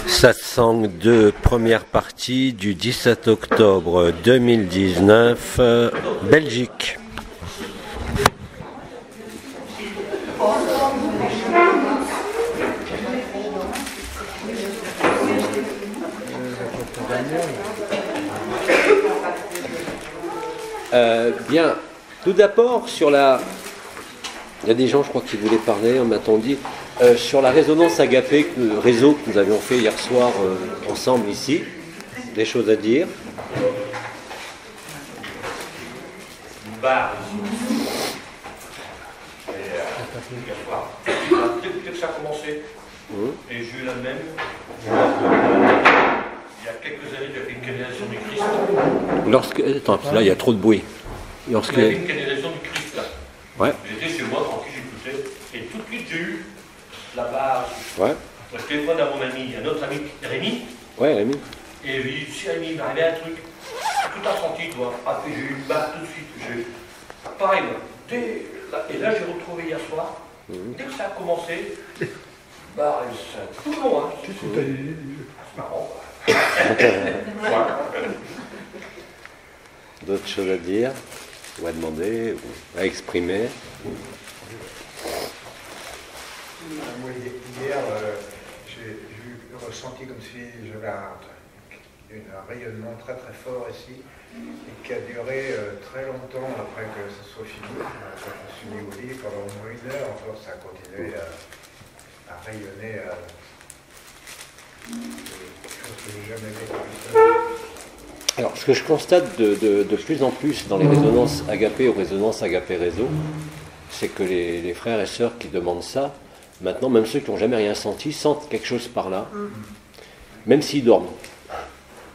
Satsang 2, première partie du 17 octobre 2019, Belgique. Bien, tout d'abord sur la... Il y a des gens, je crois, qui voulaient parler, on m'a-t-on dit, sur la résonance agapée, réseau que nous avions fait hier soir ensemble ici. Des choses à dire. Bah, hier soir. Dès que ça a commencé, et j'ai eu la même. Il y a quelques années, j'avais une canalisation du Christ. Attends, là, il y a trop de bruit. Lorsque... J'avais une canalisation du Christ, là. Ouais. J'étais chez moi, tranquille, j'écoutais. Et tout de suite, j'ai eu la barre. Ouais. Je téléphone à mon ami, un autre ami, Rémi. Ouais, Rémi. Et je lui dis, si Rémi, il m'est arrivé un truc. Tout a senti, toi. Ah, puis j'ai eu une barre tout de suite. Pareil, moi. Et là, j'ai retrouvé hier soir. Dès que ça a commencé, bah, c'est tout long, hein. C'est marrant. D'autres choses à dire, ou à demander, ou à exprimer. Moi, hier, j'ai ressenti comme si j'avais un rayonnement très très fort ici, et qui a duré très longtemps après que ce soit fini. Quand je suis mis au lit, pendant au moins 1 heure, encore ça a continué à rayonner. Quelque chose que j'ai jamais vécu. Alors, ce que je constate de plus en plus dans les résonances agapées ou résonances agapées réseau, c'est que les frères et sœurs qui demandent ça, maintenant, même ceux qui n'ont jamais rien senti, sentent quelque chose par là, même s'ils dorment.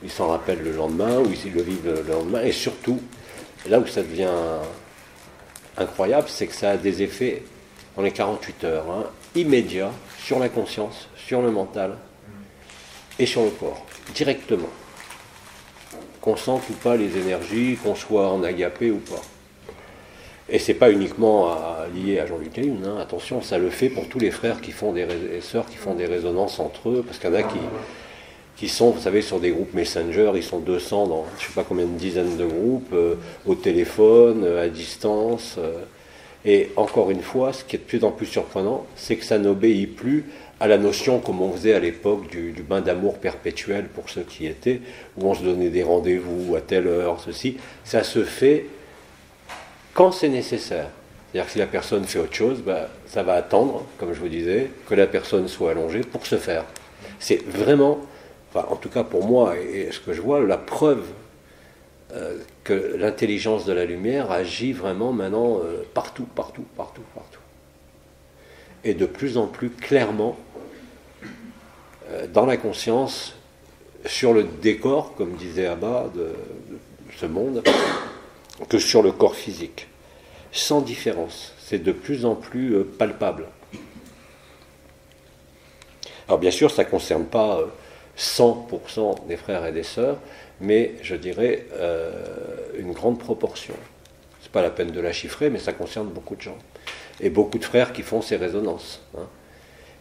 Ils s'en rappellent le lendemain, ou ils le vivent le lendemain, et surtout, là où ça devient incroyable, c'est que ça a des effets dans les 48 heures, immédiats, sur la conscience, sur le mental, et sur le corps, directement. Qu'on sente ou pas les énergies, qu'on soit en agapé ou pas. Et c'est pas uniquement lié à Jean-Luc Léon, attention, ça le fait pour tous les frères qui font et sœurs qui font des résonances entre eux, parce qu'il y en a qui sont, vous savez, sur des groupes Messenger, ils sont 200 dans je sais pas combien de dizaines de groupes, au téléphone, à distance. Et encore une fois, ce qui est de plus en plus surprenant, c'est que ça n'obéit plus à la notion, comme on faisait à l'époque, du bain d'amour perpétuel pour ceux qui étaient, où on se donnait des rendez-vous à telle heure, ceci. Ça se fait quand c'est nécessaire. C'est-à-dire que si la personne fait autre chose, ça va attendre, comme je vous disais, que la personne soit allongée pour se faire. C'est vraiment, en tout cas pour moi, et ce que je vois, la preuve que l'intelligence de la lumière agit vraiment maintenant partout. Et de plus en plus clairement dans la conscience, sur le décor, comme disait Abba, de ce monde, que sur le corps physique. Sans différence. C'est de plus en plus palpable. Alors bien sûr, ça ne concerne pas 100% des frères et des sœurs, mais je dirais une grande proportion. Ce n'est pas la peine de la chiffrer, mais ça concerne beaucoup de gens. Et beaucoup de frères qui font ces résonances.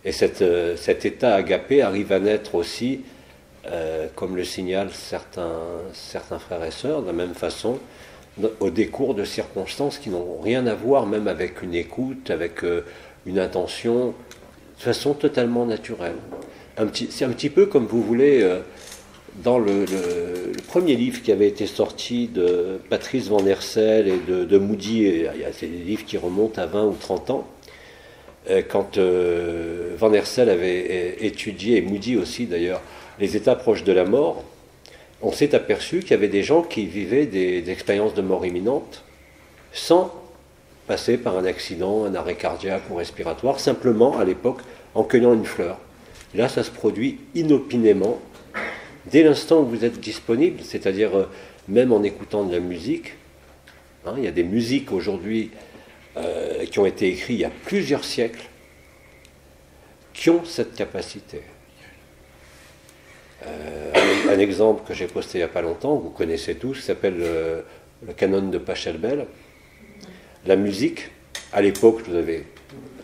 Et cet état agapé arrive à naître aussi, comme le signalent certains frères et sœurs, de la même façon, au décours de circonstances qui n'ont rien à voir même avec une écoute, avec une intention, de façon totalement naturelle. C'est un petit peu comme vous voulez, dans le premier livre qui avait été sorti de Patrice Van Hersel et de Moody, c'est des livres qui remontent à 20 ou 30 ans, quand Van Hersel avait étudié, et Moody aussi d'ailleurs, les états proches de la mort, on s'est aperçu qu'il y avait des gens qui vivaient des expériences de mort imminente sans passer par un accident, un arrêt cardiaque ou respiratoire, simplement à l'époque en cueillant une fleur. Et là, ça se produit inopinément dès l'instant où vous êtes disponible, c'est-à-dire même en écoutant de la musique. Il y a des musiques aujourd'hui qui ont été écrites il y a plusieurs siècles qui ont cette capacité. Un exemple que j'ai posté il n'y a pas longtemps, vous connaissez tous, qui s'appelle le canon de Pachelbel. La musique, à l'époque,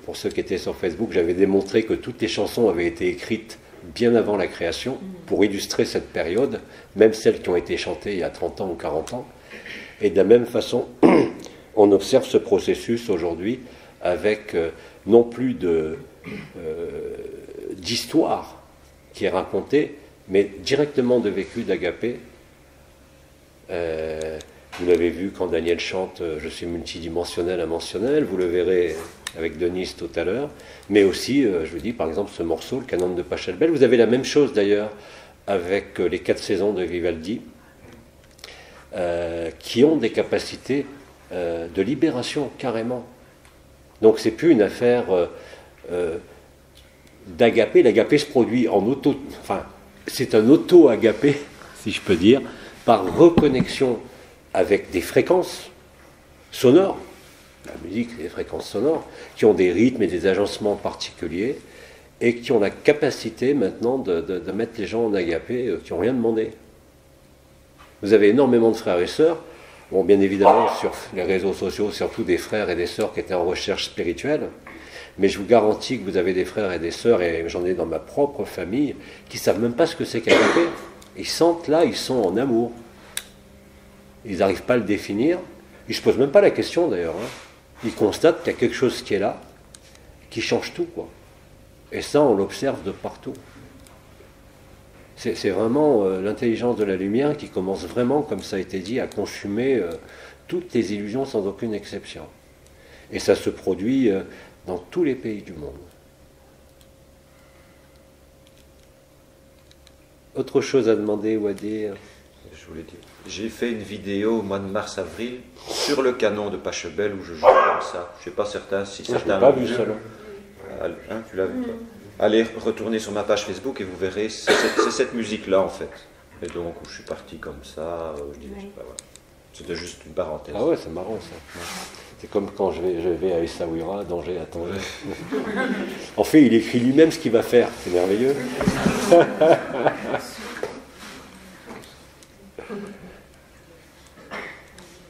pour ceux qui étaient sur Facebook, j'avais démontré que toutes les chansons avaient été écrites bien avant la création, pour illustrer cette période, même celles qui ont été chantées il y a 30 ans ou 40 ans. Et de la même façon, on observe ce processus aujourd'hui avec non plus d'histoire qui est racontée, mais directement de vécu d'Agapé. Vous l'avez vu quand Daniel chante « Je suis multidimensionnel, immensionnel », vous le verrez avec Denise tout à l'heure, mais aussi, je vous dis, par exemple, ce morceau, le Canon de Pachelbel. Vous avez la même chose d'ailleurs avec les 4 saisons de Vivaldi, qui ont des capacités de libération, carrément. Donc c'est plus une affaire d'agapé. L'agapé se produit en auto... Enfin, c'est un auto-agapé, si je peux dire, par reconnexion avec des fréquences sonores. La musique, c'est des fréquences sonores, qui ont des rythmes et des agencements particuliers, et qui ont la capacité maintenant de mettre les gens en agapé, qui n'ont rien demandé. Vous avez énormément de frères et sœurs, bon, bien évidemment sur les réseaux sociaux, surtout des frères et des sœurs qui étaient en recherche spirituelle, mais je vous garantis que vous avez des frères et des sœurs, et j'en ai dans ma propre famille, qui ne savent même pas ce que c'est qu'agapé. Ils sentent là, ils sont en amour. Ils n'arrivent pas à le définir, ils ne se posent même pas la question d'ailleurs. Ils constatent qu'il y a quelque chose qui est là, qui change tout, quoi. Et ça, on l'observe de partout. C'est vraiment l'intelligence de la lumière qui commence vraiment, comme ça a été dit, à consumer toutes les illusions sans aucune exception. Et ça se produit dans tous les pays du monde. Autre chose à demander ou à dire? Je voulais dire. J'ai fait une vidéo au mois de mars-avril sur le canon de Pachelbel où je joue comme ça. Je ne suis pas certain si certains l'ont vu. Hein, tu l'as vu toi? Allez retourner sur ma page Facebook et vous verrez, c'est cette musique-là en fait. Et donc où je suis parti comme ça, je dis, voilà. C'était juste une parenthèse. Ah ouais, c'est marrant ça. C'est comme quand je vais à Essaouira, danger à Tanger. En fait, il écrit lui-même ce qu'il va faire, c'est merveilleux.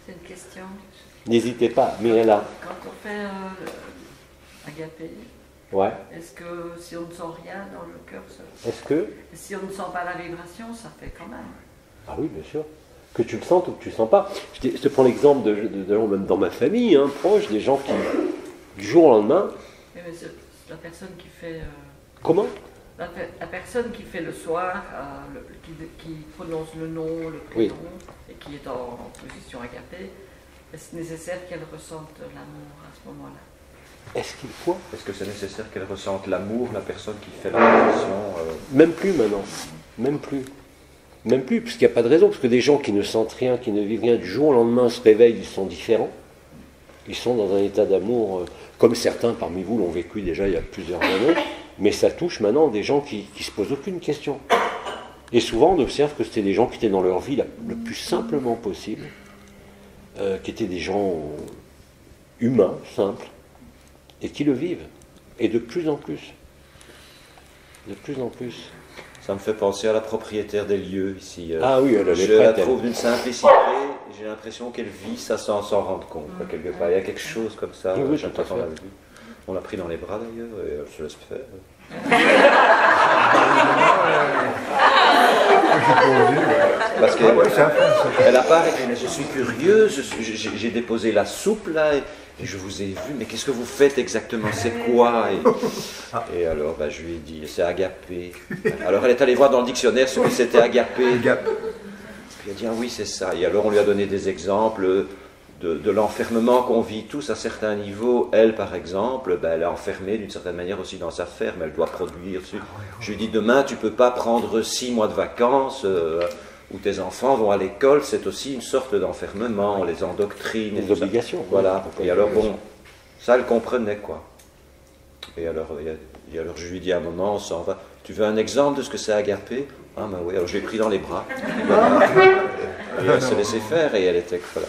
C'est une question. N'hésitez pas, Mirella. Quand on fait agapé, Ouais. est-ce que si on ne sent rien dans le cœur, Est-ce que... si on ne sent pas la vibration, ça fait quand même. Ah oui, bien sûr. Que tu le sentes ou que tu ne le sens pas. Je te prends l'exemple de gens, même dans ma famille, hein, proche, des gens qui, du jour au lendemain... Mais c'est la personne qui fait... Comment? La personne qui fait le soir, qui prononce le nom, le prénom, et qui est en position agapée, est-ce nécessaire qu'elle ressente l'amour à ce moment-là? Est-ce qu'il faut? Est-ce que c'est nécessaire qu'elle ressente l'amour, la personne qui fait la position Même plus maintenant. Même plus. Même plus, parce qu'il n'y a pas de raison. Parce que des gens qui ne sentent rien, qui ne vivent rien, du jour au lendemain se réveillent, ils sont différents. Ils sont dans un état d'amour, comme certains parmi vous l'ont vécu déjà il y a plusieurs années. Mais ça touche maintenant des gens qui ne se posent aucune question. Et souvent, on observe que c'était des gens qui étaient dans leur vie le plus simplement possible, qui étaient des gens humains, simples, et qui le vivent. Et de plus en plus. De plus en plus. Ça me fait penser à la propriétaire des lieux ici. Ah oui, elle je la trouve d'une simplicité, j'ai l'impression qu'elle vit ça sans s'en rendre compte. Quelque part. Il y a quelque chose comme ça. Oui, chaque fois qu'on l'a vu. On l'a pris dans les bras d'ailleurs, et elle se laisse faire. Parce qu'elle a pas arrêté, mais je suis curieuse, j'ai déposé la soupe là, et je vous ai vu, mais qu'est-ce que vous faites exactement, c'est quoi? Et alors je lui ai dit, c'est agapé. Alors elle est allée voir dans le dictionnaire ce que c'était agapé. Puis elle a dit, ah oui, c'est ça. Et alors on lui a donné des exemples de l'enfermement qu'on vit tous à certains niveaux. Elle, par exemple, elle est enfermée d'une certaine manière aussi dans sa ferme, elle doit produire. Je lui dis, demain, tu ne peux pas prendre 6 mois de vacances où tes enfants vont à l'école, c'est aussi une sorte d'enfermement, on les endoctrine. Des obligations. Voilà. Et alors, bon, ça, elle comprenait, quoi. Et alors je lui dis à un moment, on s'en va. Tu veux un exemple de ce que c'est agapé? Ah, ben oui, alors je l'ai pris dans les bras. Et elle se laissait faire, et elle était, voilà.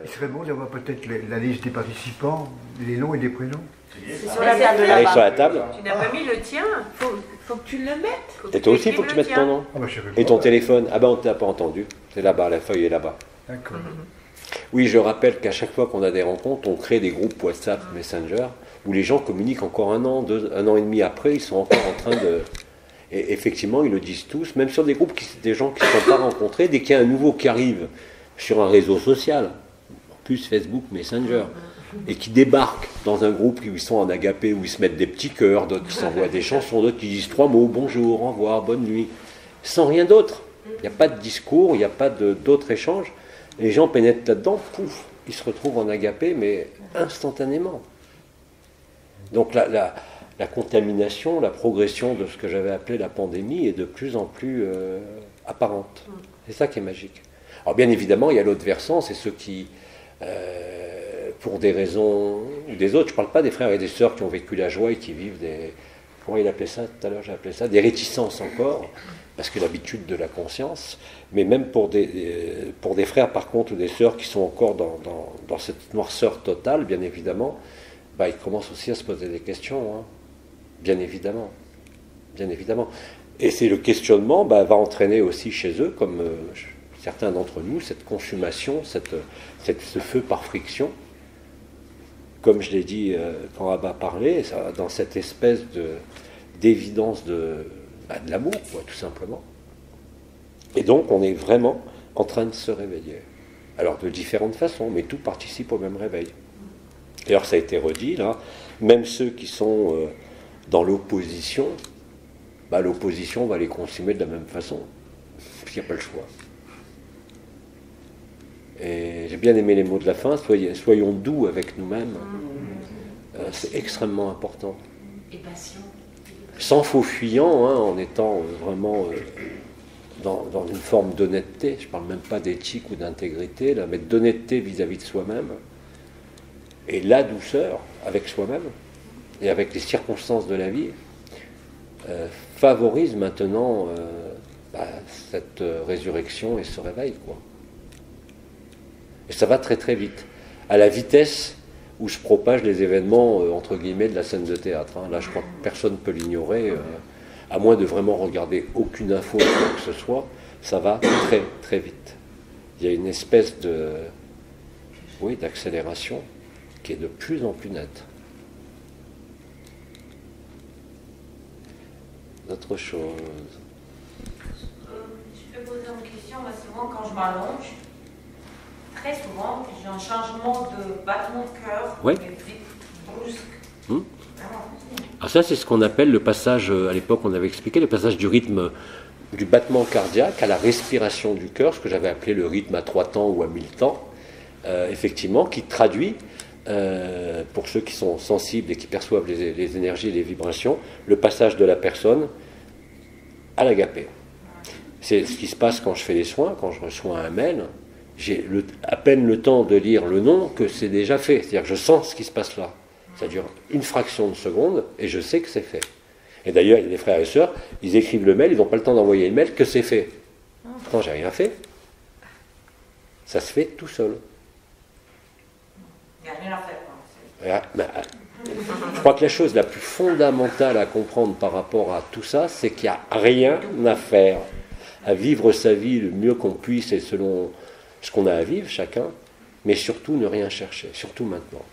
Il serait bon d'avoir peut-être la liste des participants, les noms et les prénoms. C'est sur la table Elle est sur là-bas. la table. Tu n'as pas mis le tien, faut que tu le mettes. Et toi aussi, il faut que tu mettes ton nom. Ah bah, je savais Et pas. ton téléphone. Ah ben, on ne t'a pas entendu. C'est là-bas, la feuille est là-bas. D'accord. Oui, je rappelle qu'à chaque fois qu'on a des rencontres, on crée des groupes WhatsApp, Messenger, où les gens communiquent encore un an et demi après, ils sont encore en train de... Et effectivement, ils le disent tous, même sur des groupes, des gens qui ne sont pas rencontrés, dès qu'il y a un nouveau qui arrive sur un réseau social, plus Facebook, Messenger, et qui débarquent dans un groupe où ils sont en agapé, où ils se mettent des petits cœurs, d'autres qui s'envoient des chansons, d'autres qui disent 3 mots, bonjour, au revoir, bonne nuit, sans rien d'autre. Il n'y a pas de discours, il n'y a pas d'autres échanges. Les gens pénètrent là-dedans, pouf, ils se retrouvent en agapé, mais instantanément. Donc la contamination, la progression de ce que j'avais appelé la pandémie est de plus en plus apparente. C'est ça qui est magique. Alors bien évidemment, il y a l'autre versant, c'est ceux qui, pour des raisons ou des autres, je ne parle pas des frères et des sœurs qui ont vécu la joie et qui vivent des... Comment il appelait ça tout à l'heure? J'ai appelé ça des réticences encore, parce que l'habitude de la conscience, mais même pour des frères par contre ou des sœurs qui sont encore dans cette noirceur totale, bien évidemment, bah, ils commencent aussi à se poser des questions, hein. Bien évidemment. Bien évidemment. Et c'est le questionnement va entraîner aussi chez eux, comme certains d'entre nous, cette consommation, ce feu par friction. Comme je l'ai dit quand Abba parlait, dans cette espèce d'évidence de l'amour, quoi, tout simplement. Et donc, on est vraiment en train de se réveiller. Alors, de différentes façons, mais tout participe au même réveil. D'ailleurs, ça a été redit, là, même ceux qui sont dans l'opposition, l'opposition va les consumer de la même façon, puisqu'il n'y a pas le choix. Et j'ai bien aimé les mots de la fin, soyons doux avec nous-mêmes, c'est extrêmement important. Et patient. Sans faux fuyant, hein, en étant vraiment dans une forme d'honnêteté, je ne parle même pas d'éthique ou d'intégrité, là, mais d'honnêteté vis-à-vis de soi-même, et la douceur avec soi-même, et avec les circonstances de la vie, favorise maintenant cette résurrection et ce réveil, quoi. Et ça va très très vite, à la vitesse où se propagent les événements, entre guillemets, de la scène de théâtre. Hein. Là, je crois que personne ne peut l'ignorer, à moins de vraiment regarder aucune info ou quoi que ce soit, ça va très très vite. Il y a une espèce d'accélération qui est de plus en plus nette. Autre chose. Je peux poser une question, moi souvent quand je m'allonge, très souvent j'ai un changement de battement de cœur, oui. Brusque. Alors ça c'est ce qu'on appelle le passage, à l'époque on avait expliqué, le passage du rythme du battement cardiaque à la respiration du cœur, ce que j'avais appelé le rythme à 3 temps ou à 1000 temps, effectivement, qui traduit, pour ceux qui sont sensibles et qui perçoivent les énergies et les vibrations, le passage de la personne à l'agapé. C'est ce qui se passe quand je fais les soins, quand je reçois un mail, j'ai à peine le temps de lire le nom que c'est déjà fait. C'est-à-dire que je sens ce qui se passe là. Ça dure une fraction de seconde et je sais que c'est fait. Et d'ailleurs, il y a des frères et sœurs, ils écrivent le mail, ils n'ont pas le temps d'envoyer le mail, que c'est fait. Quand j'ai rien fait, ça se fait tout seul. Il n'y a rien à faire. Je crois que la chose la plus fondamentale à comprendre par rapport à tout ça, c'est qu'il n'y a rien à faire. À vivre sa vie le mieux qu'on puisse et selon ce qu'on a à vivre chacun, mais surtout ne rien chercher, surtout maintenant.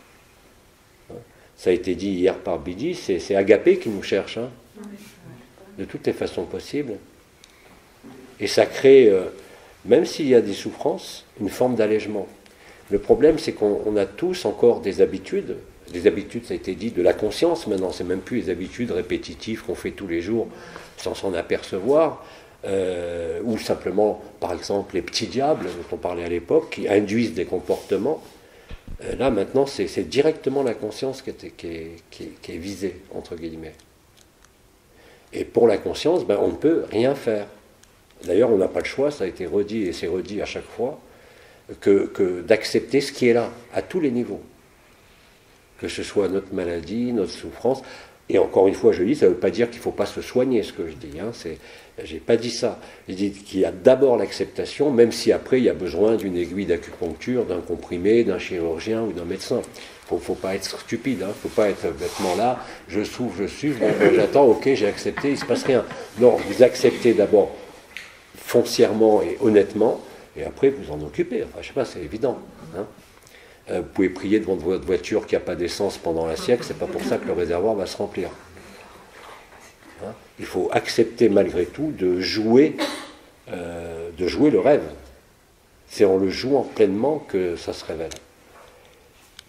Ça a été dit hier par Bidi, c'est Agapé qui nous cherche, hein, de toutes les façons possibles. Et ça crée, même s'il y a des souffrances, une forme d'allègement. Le problème, c'est qu'on a tous encore des habitudes, ça a été dit, de la conscience maintenant, c'est même plus les habitudes répétitives qu'on fait tous les jours sans s'en apercevoir, ou simplement, par exemple, les petits diables dont on parlait à l'époque, qui induisent des comportements. Là, maintenant, c'est directement la conscience qui est visée, entre guillemets. Et pour la conscience, on ne peut rien faire. D'ailleurs, on n'a pas le choix, ça a été redit, et c'est redit à chaque fois, que d'accepter ce qui est là, à tous les niveaux. Que ce soit notre maladie, notre souffrance. Et encore une fois, je dis, ça ne veut pas dire qu'il ne faut pas se soigner, ce que je dis. Hein, je n'ai pas dit ça. Je dis qu'il y a d'abord l'acceptation, même si après, il y a besoin d'une aiguille d'acupuncture, d'un comprimé, d'un chirurgien ou d'un médecin. Il ne faut pas être stupide, il ne faut pas être bêtement là, je souffre, j'attends, ok, j'ai accepté, il ne se passe rien. Non, vous acceptez d'abord foncièrement et honnêtement, et après vous en occupez. Enfin, je ne sais pas, c'est évident. Hein. Vous pouvez prier devant votre voiture qui n'a pas d'essence pendant un siècle, c'est pas pour ça que le réservoir va se remplir. Hein. Il faut accepter malgré tout de jouer le rêve. C'est en le jouant pleinement que ça se révèle.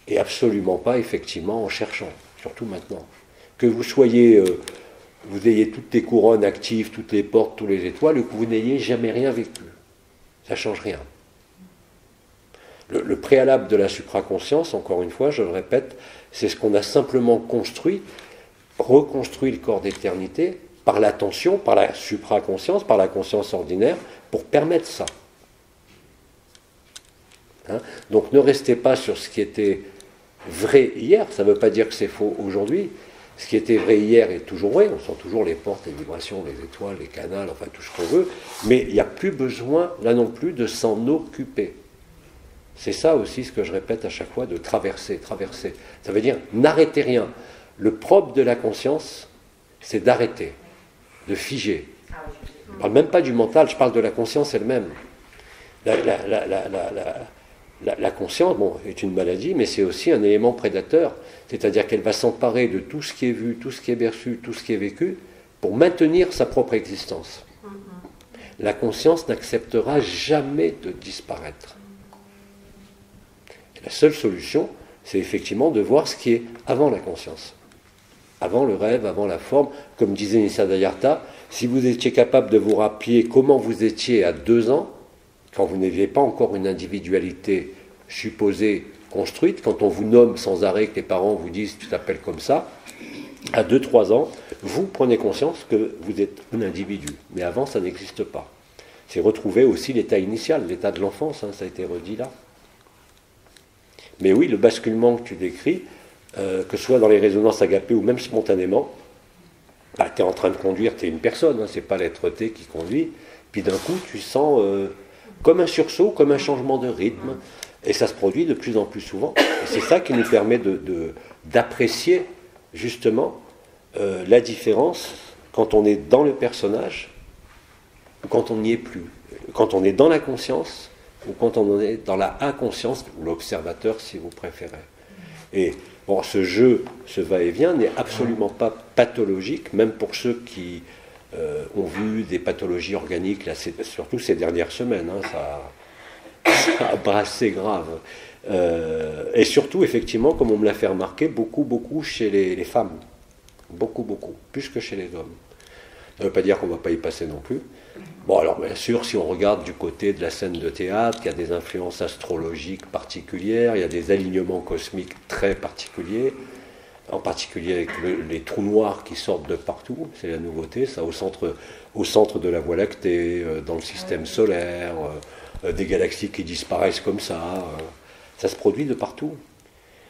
Et absolument pas, effectivement, en cherchant, surtout maintenant. Que vous soyez, vous ayez toutes les couronnes actives, toutes les portes, tous les étoiles, ou que vous n'ayez jamais rien vécu. Ça ne change rien. Le préalable de la supraconscience, encore une fois, je le répète, c'est ce qu'on a simplement construit, reconstruit le corps d'éternité, par l'attention, par la supraconscience, par la conscience ordinaire, pour permettre ça. Hein? Donc ne restez pas sur ce qui était vrai hier, ça ne veut pas dire que c'est faux aujourd'hui. Ce qui était vrai hier est toujours vrai, on sent toujours les portes, les vibrations, les étoiles, les canals, enfin tout ce qu'on veut, mais il n'y a plus besoin, là non plus, de s'en occuper. C'est ça aussi ce que je répète à chaque fois, de traverser. Ça veut dire n'arrêtez rien. Le propre de la conscience, c'est d'arrêter, de figer. Je ne parle même pas du mental, je parle de la conscience elle-même. La conscience, bon, est une maladie, mais c'est aussi un élément prédateur. C'est-à-dire qu'elle va s'emparer de tout ce qui est vu, tout ce qui est perçu, tout ce qui est vécu, pour maintenir sa propre existence. La conscience n'acceptera jamais de disparaître. Et la seule solution, c'est effectivement de voir ce qui est avant la conscience. Avant le rêve, avant la forme. Comme disait Nisargadatta, si vous étiez capable de vous rappeler comment vous étiez à 2 ans, quand vous n'aviez pas encore une individualité supposée, construite, quand on vous nomme sans arrêt, que les parents vous disent « tu t'appelles comme ça », à 2-3 ans, vous prenez conscience que vous êtes un individu. Mais avant, ça n'existe pas. C'est retrouver aussi l'état initial, l'état de l'enfance, hein, ça a été redit là. Mais oui, le basculement que tu décris, que ce soit dans les résonances agapées ou même spontanément, bah, tu es en train de conduire, tu es une personne, hein, c'est pas l'être T qui conduit, puis d'un coup tu sens comme un sursaut, comme un changement de rythme, et ça se produit de plus en plus souvent. Et c'est ça qui nous permet d'apprécier justement la différence quand on est dans le personnage ou quand on n'y est plus, quand on est dans la conscience ou quand on est dans la inconscience, ou l'observateur si vous préférez. Et bon, ce jeu, ce va-et-vient n'est absolument pas pathologique, même pour ceux qui ont vu des pathologies organiques, là, surtout ces dernières semaines, hein, ça a brassé grave. Et surtout, effectivement, comme on me l'a fait remarquer, beaucoup chez les femmes. Beaucoup, plus que chez les hommes. Ça ne veut pas dire qu'on ne va pas y passer non plus. Bon, alors bien sûr, si on regarde du côté de la scène de théâtre, il y a des influences astrologiques particulières, il y a des alignements cosmiques très particuliers, en particulier avec les trous noirs qui sortent de partout, c'est la nouveauté, ça au centre de la Voie lactée, dans le système solaire, des galaxies qui disparaissent comme ça se produit de partout.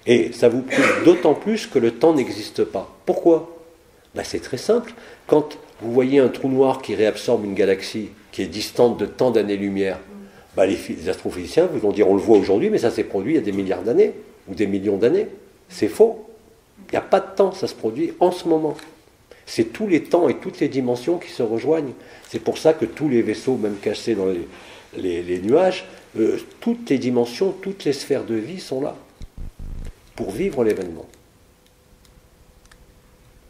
Et ça vous prouve d'autant plus que le temps n'existe pas. Pourquoi ? Ben, c'est très simple. Quand vous voyez un trou noir qui réabsorbe une galaxie qui est distante de tant d'années-lumière, ben les astrophysiciens vous vont dire on le voit aujourd'hui, mais ça s'est produit il y a des milliards d'années, ou des millions d'années. C'est faux. Il n'y a pas de temps, ça se produit en ce moment. C'est tous les temps et toutes les dimensions qui se rejoignent. C'est pour ça que tous les vaisseaux, même cachés dans les nuages, toutes les dimensions, toutes les sphères de vie sont là, pour vivre l'événement.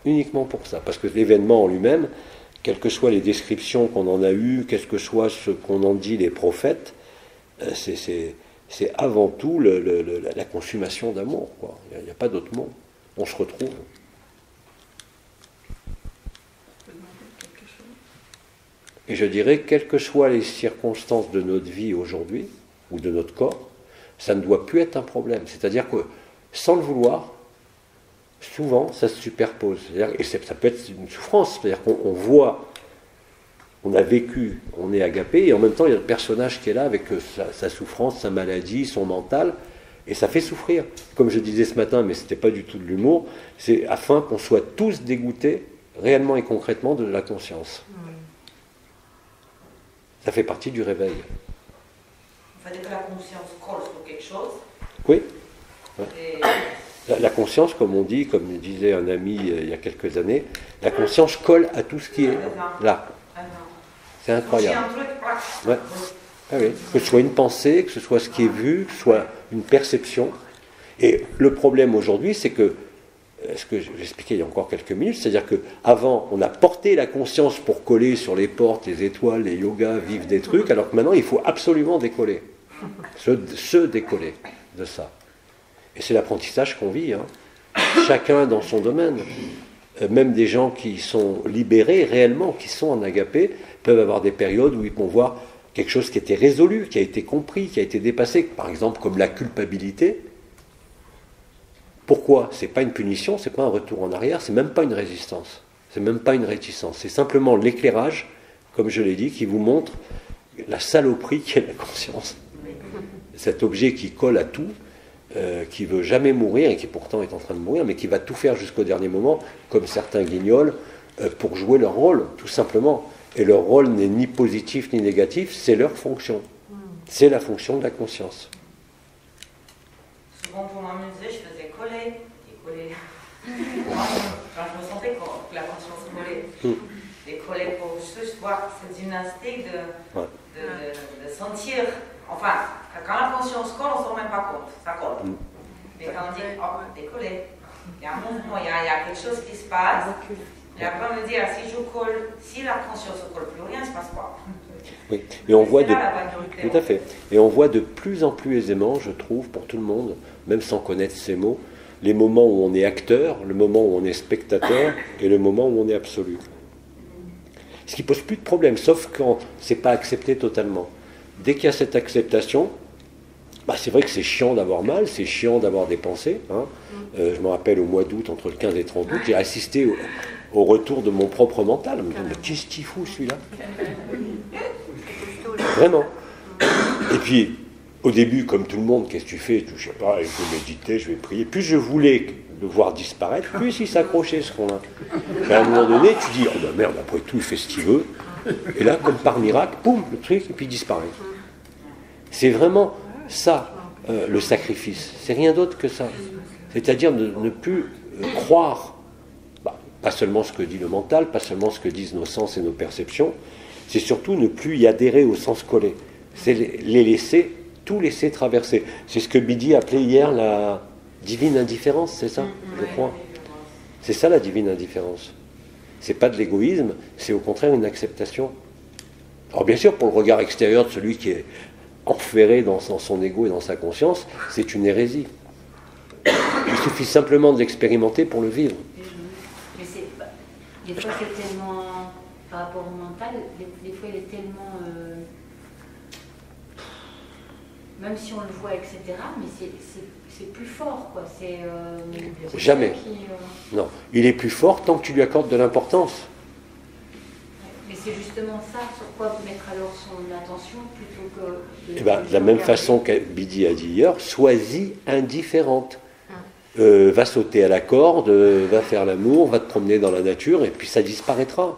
Uniquement pour ça, parce que l'événement en lui-même, quelles que soient les descriptions qu'on en a eues, quel que soit ce qu'on en dit les prophètes, c'est avant tout la consommation d'amour. Il n'y a pas d'autre mot. On se retrouve. Et je dirais, quelles que soient les circonstances de notre vie aujourd'hui, ou de notre corps, ça ne doit plus être un problème. C'est-à-dire que, sans le vouloir, souvent, ça se superpose. Et ça peut être une souffrance. C'est-à-dire qu'on voit, on a vécu, on est agapé, et en même temps, il y a le personnage qui est là avec sa souffrance, sa maladie, son mental, et ça fait souffrir. Comme je disais ce matin, mais ce n'était pas du tout de l'humour, c'est afin qu'on soit tous dégoûtés, réellement et concrètement, de la conscience. Ça fait partie du réveil. Il fallait que la conscience colle sur quelque chose. Oui. Ouais. Et... La conscience, comme on dit, comme disait un ami il y a quelques années, la conscience colle à tout ce qui est là. C'est incroyable. Ouais. Ah oui. Que ce soit une pensée, que ce soit ce qui est vu, que ce soit une perception. Et le problème aujourd'hui, c'est que, ce que j'expliquais il y a encore quelques minutes, c'est-à-dire qu'avant, on a porté la conscience pour coller sur les portes, les étoiles, les yogas, vivre des trucs, alors que maintenant, il faut absolument décoller. Se décoller de ça. Et c'est l'apprentissage qu'on vit, hein. Chacun dans son domaine. Même des gens qui sont libérés réellement, qui sont en agapé, peuvent avoir des périodes où ils vont voir quelque chose qui était résolu, qui a été compris, qui a été dépassé, par exemple comme la culpabilité. Pourquoi ? C'est pas une punition, c'est pas un retour en arrière, c'est même pas une résistance, c'est même pas une réticence, c'est simplement l'éclairage, comme je l'ai dit, qui vous montre la saloperie qu'est la conscience. Cet objet qui colle à tout, qui veut jamais mourir et qui pourtant est en train de mourir, mais qui va tout faire jusqu'au dernier moment, comme certains guignols, pour jouer leur rôle, tout simplement. Et leur rôle n'est ni positif ni négatif, c'est leur fonction. C'est la fonction de la conscience. Souvent pour m'amuser, je faisais coller et coller. Quand je me sentais que la conscience collait. Et coller pour juste voir cette gymnastique de sentir. Enfin, quand la conscience colle, on ne se rend même pas compte, ça colle. Mais quand on dit, oh, décoller, il y a un mouvement, il y a quelque chose qui se passe. Et après, on me dit, si je colle, si la conscience ne colle plus, rien ne se passe pas. Oui, et on voit tout à fait. Et on voit de plus en plus aisément, je trouve, pour tout le monde, même sans connaître ces mots, les moments où on est acteur, le moment où on est spectateur et le moment où on est absolu. Ce qui pose plus de problème, sauf quand c'est pas accepté totalement. Dès qu'il y a cette acceptation, c'est vrai que c'est chiant d'avoir mal, c'est chiant d'avoir des pensées. Hein. Je me rappelle au mois d'août, entre le 15 et 30 août, j'ai assisté au retour de mon propre mental. Je me disais, mais qu'est-ce qu'il fout celui-là ? Vraiment. Et puis, au début, comme tout le monde, qu'est-ce que tu fais ? Je sais pas, je vais méditer, je vais prier. Plus je voulais le voir disparaître, plus il s'accrochait ce qu'on a. Et à un moment donné, tu dis, oh ben merde, après tout, il fait ce qu'il veut. Et là, comme par miracle, boum, le truc, et puis il disparaît. C'est vraiment ça, le sacrifice. C'est rien d'autre que ça. C'est-à-dire ne plus croire, pas seulement ce que dit le mental, pas seulement ce que disent nos sens et nos perceptions, c'est surtout ne plus y adhérer au sens collé. C'est les laisser, tout laisser traverser. C'est ce que Bidi appelait hier la divine indifférence, c'est ça, je crois. C'est ça la divine indifférence. C'est pas de l'égoïsme, c'est au contraire une acceptation. Alors bien sûr, pour le regard extérieur de celui qui est enferré dans son ego et dans sa conscience, c'est une hérésie. Il suffit simplement de l'expérimenter pour le vivre. Mais des fois, c'est tellement, par rapport au mental, des fois, il est tellement... même si on le voit, etc., mais c'est plus fort, quoi. Jamais. Non, il est plus fort tant que tu lui accordes de l'importance. Mais c'est justement ça, sur quoi mettre alors son attention plutôt que... De la même façon que Bidi a dit hier, sois-y indifférente. Va sauter à la corde, va faire l'amour, va te promener dans la nature, et puis ça disparaîtra.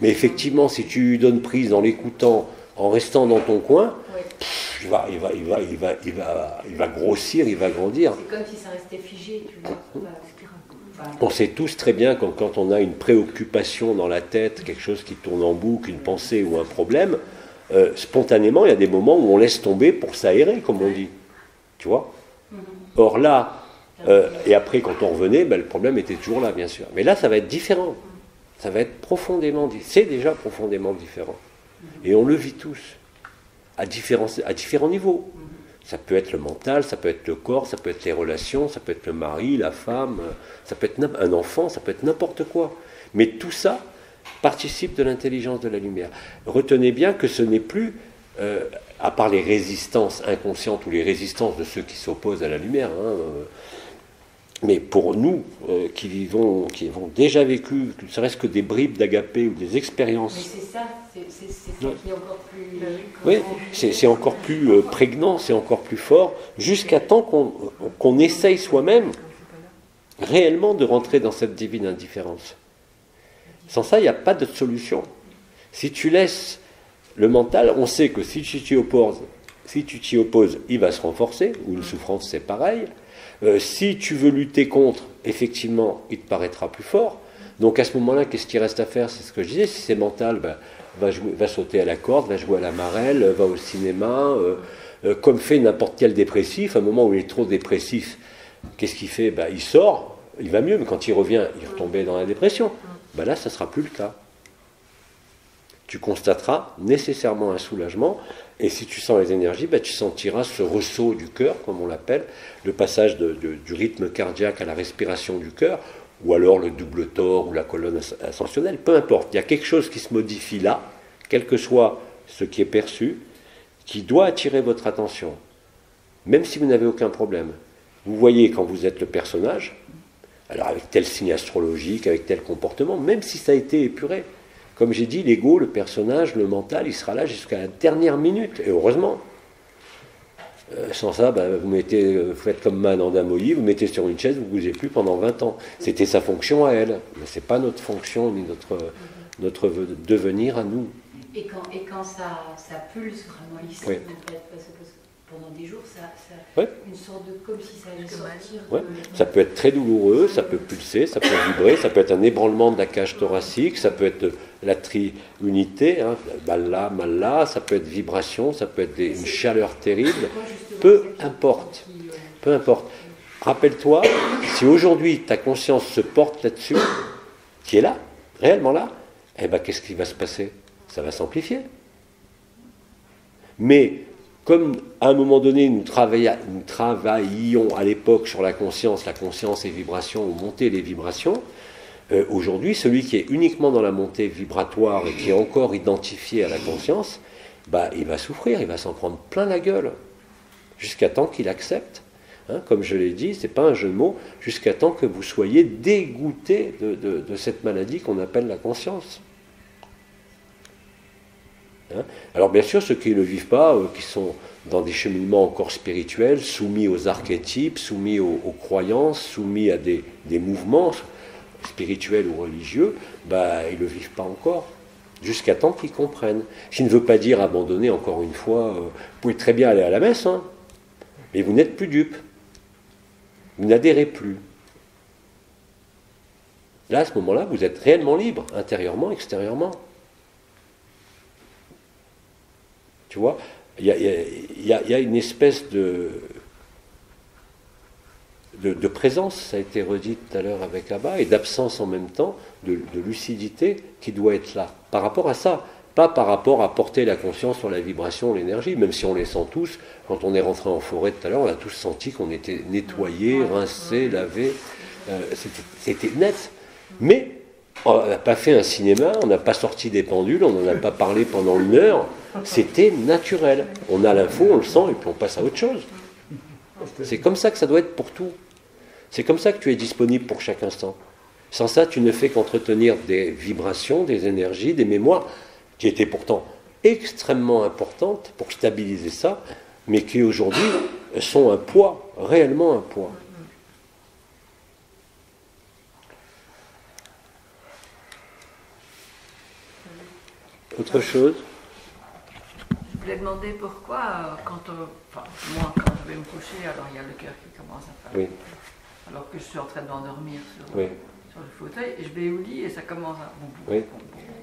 Mais effectivement, si tu donnes prise en l'écoutant, en restant dans ton coin, il va grossir, il va grandir. C'est comme si ça restait figé, tu vois. On sait tous très bien que quand on a une préoccupation dans la tête, quelque chose qui tourne en boucle, une pensée ou un problème, spontanément, il y a des moments où on laisse tomber pour s'aérer, comme on dit. Tu vois ? Or là, et après quand on revenait, le problème était toujours là, bien sûr. Mais là, ça va être différent. Ça va être profondément différent. C'est déjà profondément différent. Et on le vit tous, à différents niveaux. Ça peut être le mental, ça peut être le corps, ça peut être les relations, ça peut être le mari, la femme, ça peut être un enfant, ça peut être n'importe quoi. Mais tout ça participe de l'intelligence de la lumière. Retenez bien que ce n'est plus, à part les résistances inconscientes ou les résistances de ceux qui s'opposent à la lumière, mais pour nous qui avons déjà vécu, ne serait-ce que des bribes d'agapé ou des expériences. Mais c'est ça qui est encore plus... Oui, c'est encore plus prégnant, c'est encore plus fort, jusqu'à temps qu'on essaye soi-même réellement de rentrer dans cette divine indifférence. Sans ça, il n'y a pas de solution. Si tu laisses le mental, on sait que si tu t'y opposes, il va se renforcer, ou une souffrance c'est pareil. Si tu veux lutter contre, effectivement, il te paraîtra plus fort. Donc à ce moment-là, qu'est-ce qu'il reste à faire ? C'est ce que je disais, si c'est mental, va sauter à la corde, va jouer à la marelle, va au cinéma, comme fait n'importe quel dépressif. À un moment où il est trop dépressif, qu'est-ce qu'il fait? Il sort, il va mieux, mais quand il revient, il retombait dans la dépression. Là, ça ne sera plus le cas. Tu constateras nécessairement un soulagement, et si tu sens les énergies, tu sentiras ce ressaut du cœur, comme on l'appelle, le passage du rythme cardiaque à la respiration du cœur, ou alors le double tore ou la colonne ascensionnelle, peu importe. Il y a quelque chose qui se modifie là, quel que soit ce qui est perçu, qui doit attirer votre attention, même si vous n'avez aucun problème. Vous voyez quand vous êtes le personnage, alors avec tel signe astrologique, avec tel comportement, même si ça a été épuré. Comme j'ai dit, l'ego, le personnage, le mental, il sera là jusqu'à la dernière minute, et heureusement. Sans ça, vous faites comme Madame Molly, vous mettez sur une chaise, vous ne bougez plus pendant 20 ans. C'était sa fonction à elle, mais ce n'est pas notre fonction ni notre devenir à nous. Et quand ça pulse vraiment ici, oui. en fait, parce que pendant des jours, oui. une sorte de comme si ça allait sortir. Oui. Ça peut être très douloureux, ça peut pulser, ça peut vibrer, ça peut être un ébranlement de la cage thoracique, ça peut être la triunité, mal là, ça peut être vibration, ça peut être une chaleur terrible, peu importe. Peu importe. Rappelle-toi, si aujourd'hui ta conscience se porte là-dessus, qui est là, réellement là, qu'est-ce qui va se passer? Ça va s'amplifier. Mais comme à un moment donné nous travaillions à l'époque sur la conscience et vibration, ou monter les vibrations, aujourd'hui celui qui est uniquement dans la montée vibratoire et qui est encore identifié à la conscience, il va souffrir, il va s'en prendre plein la gueule, jusqu'à temps qu'il accepte. Comme je l'ai dit, ce n'est pas un jeu de mots, jusqu'à temps que vous soyez dégoûté de cette maladie qu'on appelle la conscience. Alors bien sûr, ceux qui ne le vivent pas, qui sont dans des cheminements encore spirituels, soumis aux archétypes, soumis aux croyances, soumis à des mouvements spirituels ou religieux, ils ne le vivent pas encore, jusqu'à temps qu'ils comprennent. Ce qui ne veut pas dire abandonner, encore une fois, vous pouvez très bien aller à la messe, mais vous n'êtes plus dupe. Vous n'adhérez plus. Là, à ce moment-là, vous êtes réellement libre, intérieurement, extérieurement. Tu vois, il y a une espèce de présence, ça a été redit tout à l'heure avec Abba, et d'absence en même temps, de lucidité qui doit être là. Par rapport à ça, pas par rapport à porter la conscience sur la vibration, l'énergie, même si on les sent tous. Quand on est rentré en forêt tout à l'heure, on a tous senti qu'on était nettoyé, rincé, lavé. C'était net. Mais on n'a pas fait un cinéma, on n'a pas sorti des pendules, on n'en a pas parlé pendant 1 heure. C'était naturel. On a l'info, on le sent, et puis on passe à autre chose. C'est comme ça que ça doit être pour tout. C'est comme ça que tu es disponible pour chaque instant. Sans ça, tu ne fais qu'entretenir des vibrations, des énergies, des mémoires, qui étaient pourtant extrêmement importantes pour stabiliser ça, mais qui aujourd'hui sont un poids, réellement un poids. Autre chose? Je voulais demander pourquoi, moi, quand je vais me coucher, alors il y a le cœur qui commence à faire. Oui. Alors que je suis en train de m'endormir sur oui. le fauteuil, et je vais au lit et ça commence à... Oui.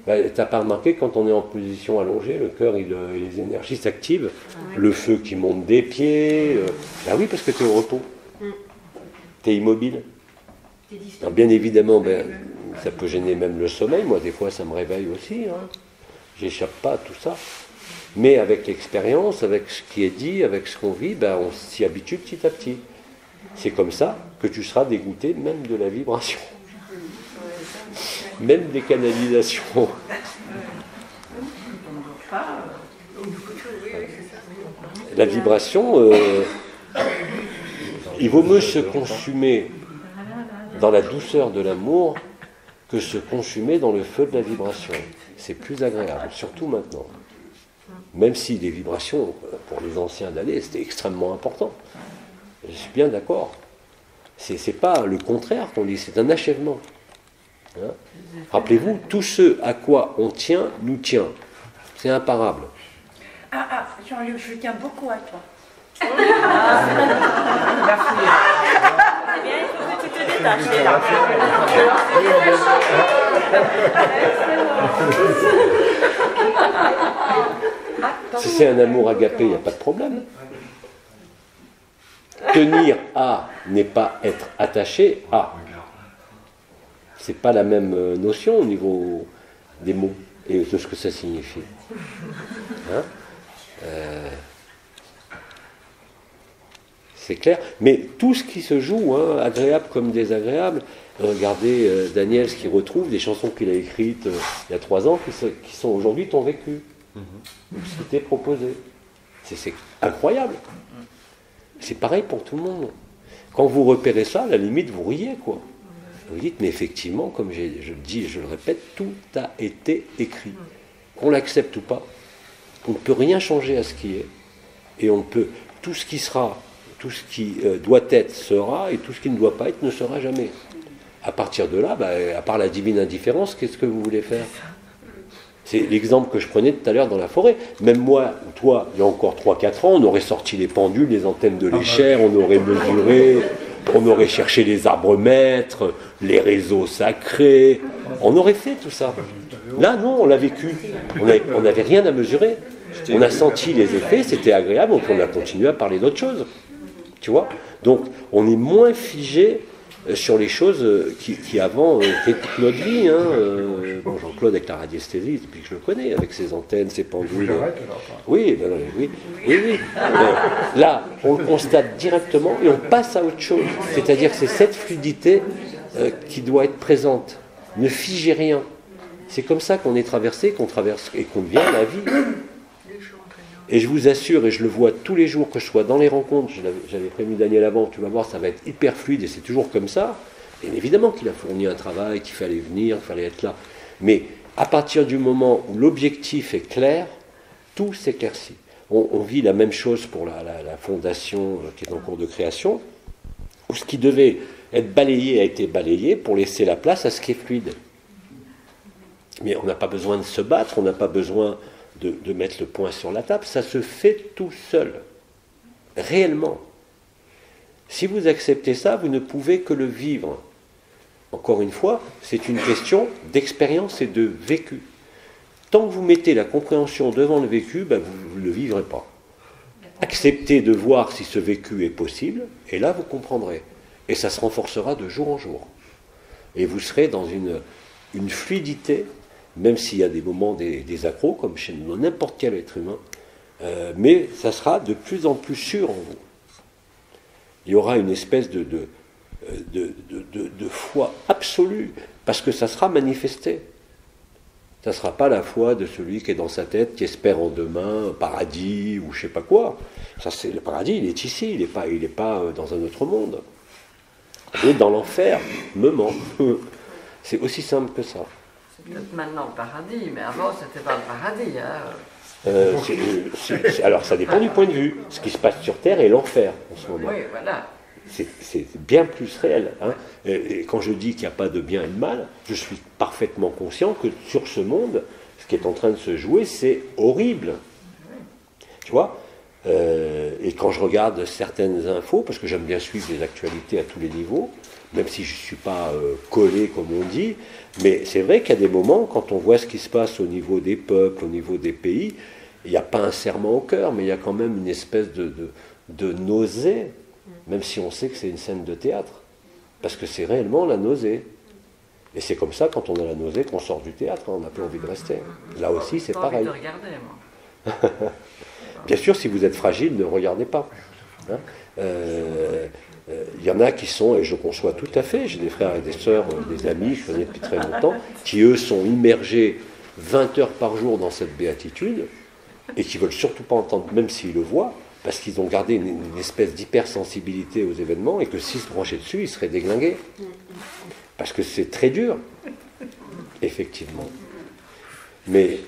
Tu n'as pas remarqué, quand on est en position allongée, le cœur, les énergies s'activent, oui. Le feu qui monte des pieds. Oui, parce que tu es au repos. Tu es immobile. Alors, bien évidemment, ça peut gêner même le sommeil. Moi, des fois, ça me réveille aussi. J'échappe pas à tout ça. Mais avec l'expérience, avec ce qui est dit, avec ce qu'on vit, on s'y habitue petit à petit. C'est comme ça que tu seras dégoûté même de la vibration. Même des canalisations. La vibration, il vaut mieux se consumer dans la douceur de l'amour que se consumer dans le feu de la vibration. C'est plus agréable, surtout maintenant. Même si les vibrations, pour les anciens d'années, c'était extrêmement important. Je suis bien d'accord. C'est pas le contraire qu'on dit, c'est un achèvement. Rappelez-vous, tout ce à quoi on tient, nous tient. C'est imparable. Jean-Luc, je tiens beaucoup à toi. Eh bien, il faut que tu te Si c'est un amour agapé, il n'y a pas de problème. Tenir à n'est pas être attaché à. C'est pas la même notion au niveau des mots et de ce que ça signifie. Hein c'est clair. Mais tout ce qui se joue, hein, agréable comme désagréable, regardez Daniel, ce qu'il retrouve, des chansons qu'il a écrites il y a 3 ans, qui sont aujourd'hui ton vécu. Ce qui t'est proposé. C'est incroyable. C'est pareil pour tout le monde. Quand vous repérez ça, à la limite, vous riez, quoi. Vous dites, mais effectivement, comme je le dis et je le répète, tout a été écrit. Qu'on l'accepte ou pas, on ne peut rien changer à ce qui est. Et on peut, tout ce qui sera, tout ce qui doit être sera, et tout ce qui ne doit pas être ne sera jamais. À partir de là, à part la divine indifférence, qu'est-ce que vous voulez faire ? C'est l'exemple que je prenais tout à l'heure dans la forêt. Même moi, ou toi, il y a encore 3-4 ans, on aurait sorti les pendules, les antennes de l'échelle, on aurait mesuré, on aurait cherché les arbres maîtres, les réseaux sacrés, on aurait fait tout ça. Là, non, on l'a vécu. On n'avait rien à mesurer. On a senti les effets, c'était agréable, donc on a continué à parler d'autres choses. Tu vois ? Donc, on est moins figé sur les choses qui avant étaient toute notre vie. Bon, Jean-Claude avec la radiesthésie, depuis que je le connais, avec ses antennes, ses pendules. Oui. Là, on le constate directement et on passe à autre chose. C'est-à-dire que c'est cette fluidité qui doit être présente. Ne figez rien. C'est comme ça qu'on est traversé, qu'on traverse et qu'on vient la vie. Et je vous assure, et je le vois tous les jours, que je sois dans les rencontres, j'avais prévenu Daniel avant, tu vas voir, ça va être hyper fluide, et c'est toujours comme ça. Et évidemment qu'il a fourni un travail, qu'il fallait venir, qu'il fallait être là. Mais à partir du moment où l'objectif est clair, tout s'éclaircit. On vit la même chose pour la fondation qui est en cours de création, où ce qui devait être balayé a été balayé pour laisser la place à ce qui est fluide. Mais on n'a pas besoin de se battre, on n'a pas besoin de mettre le point sur la table, ça se fait tout seul, réellement. Si vous acceptez ça, vous ne pouvez que le vivre. Encore une fois, c'est une question d'expérience et de vécu. Tant que vous mettez la compréhension devant le vécu, vous ne le vivrez pas. Acceptez de voir si ce vécu est possible, et là vous comprendrez. Et ça se renforcera de jour en jour. Et vous serez dans une fluidité, même s'il y a des moments des accros, comme chez n'importe quel être humain, mais ça sera de plus en plus sûr en vous. Il y aura une espèce de foi absolue, parce que ça sera manifesté. Ça ne sera pas la foi de celui qui est dans sa tête, qui espère en demain, un paradis ou je ne sais pas quoi. Ça, c'est, le paradis, il est ici, il n'est pas dans un autre monde. Et dans l'enfer, me ment. C'est aussi simple que ça. C'est peut-être maintenant le paradis, mais avant, c'était pas le paradis. Alors, ça dépend du point de vue. Ce qui se passe sur Terre est l'enfer en ce moment. Oui, voilà. C'est bien plus réel. Hein. Et quand je dis qu'il n'y a pas de bien et de mal, je suis parfaitement conscient que sur ce monde, ce qui est en train de se jouer, c'est horrible. Tu vois ? Et quand je regarde certaines infos, parce que j'aime bien suivre les actualités à tous les niveaux, même si je ne suis pas collé comme on dit, mais c'est vrai qu'il y a des moments, quand on voit ce qui se passe au niveau des peuples, au niveau des pays, il n'y a pas un serrement au cœur, mais il y a quand même une espèce de nausée, même si on sait que c'est une scène de théâtre, parce que c'est réellement la nausée. Et c'est comme ça, quand on a la nausée, qu'on sort du théâtre, on n'a plus envie de rester. Là aussi, c'est pareil. Envie de regarder, moi. Bien sûr, si vous êtes fragile, ne regardez pas. Hein. Il y en a qui sont, et je conçois tout à fait, j'ai des frères et des sœurs, des amis, je connais depuis très longtemps, qui eux sont immergés 20 heures par jour dans cette béatitude, et qui ne veulent surtout pas entendre, même s'ils le voient, parce qu'ils ont gardé une espèce d'hypersensibilité aux événements, et que s'ils se branchaient dessus, ils seraient déglingués. Parce que c'est très dur, effectivement. Mais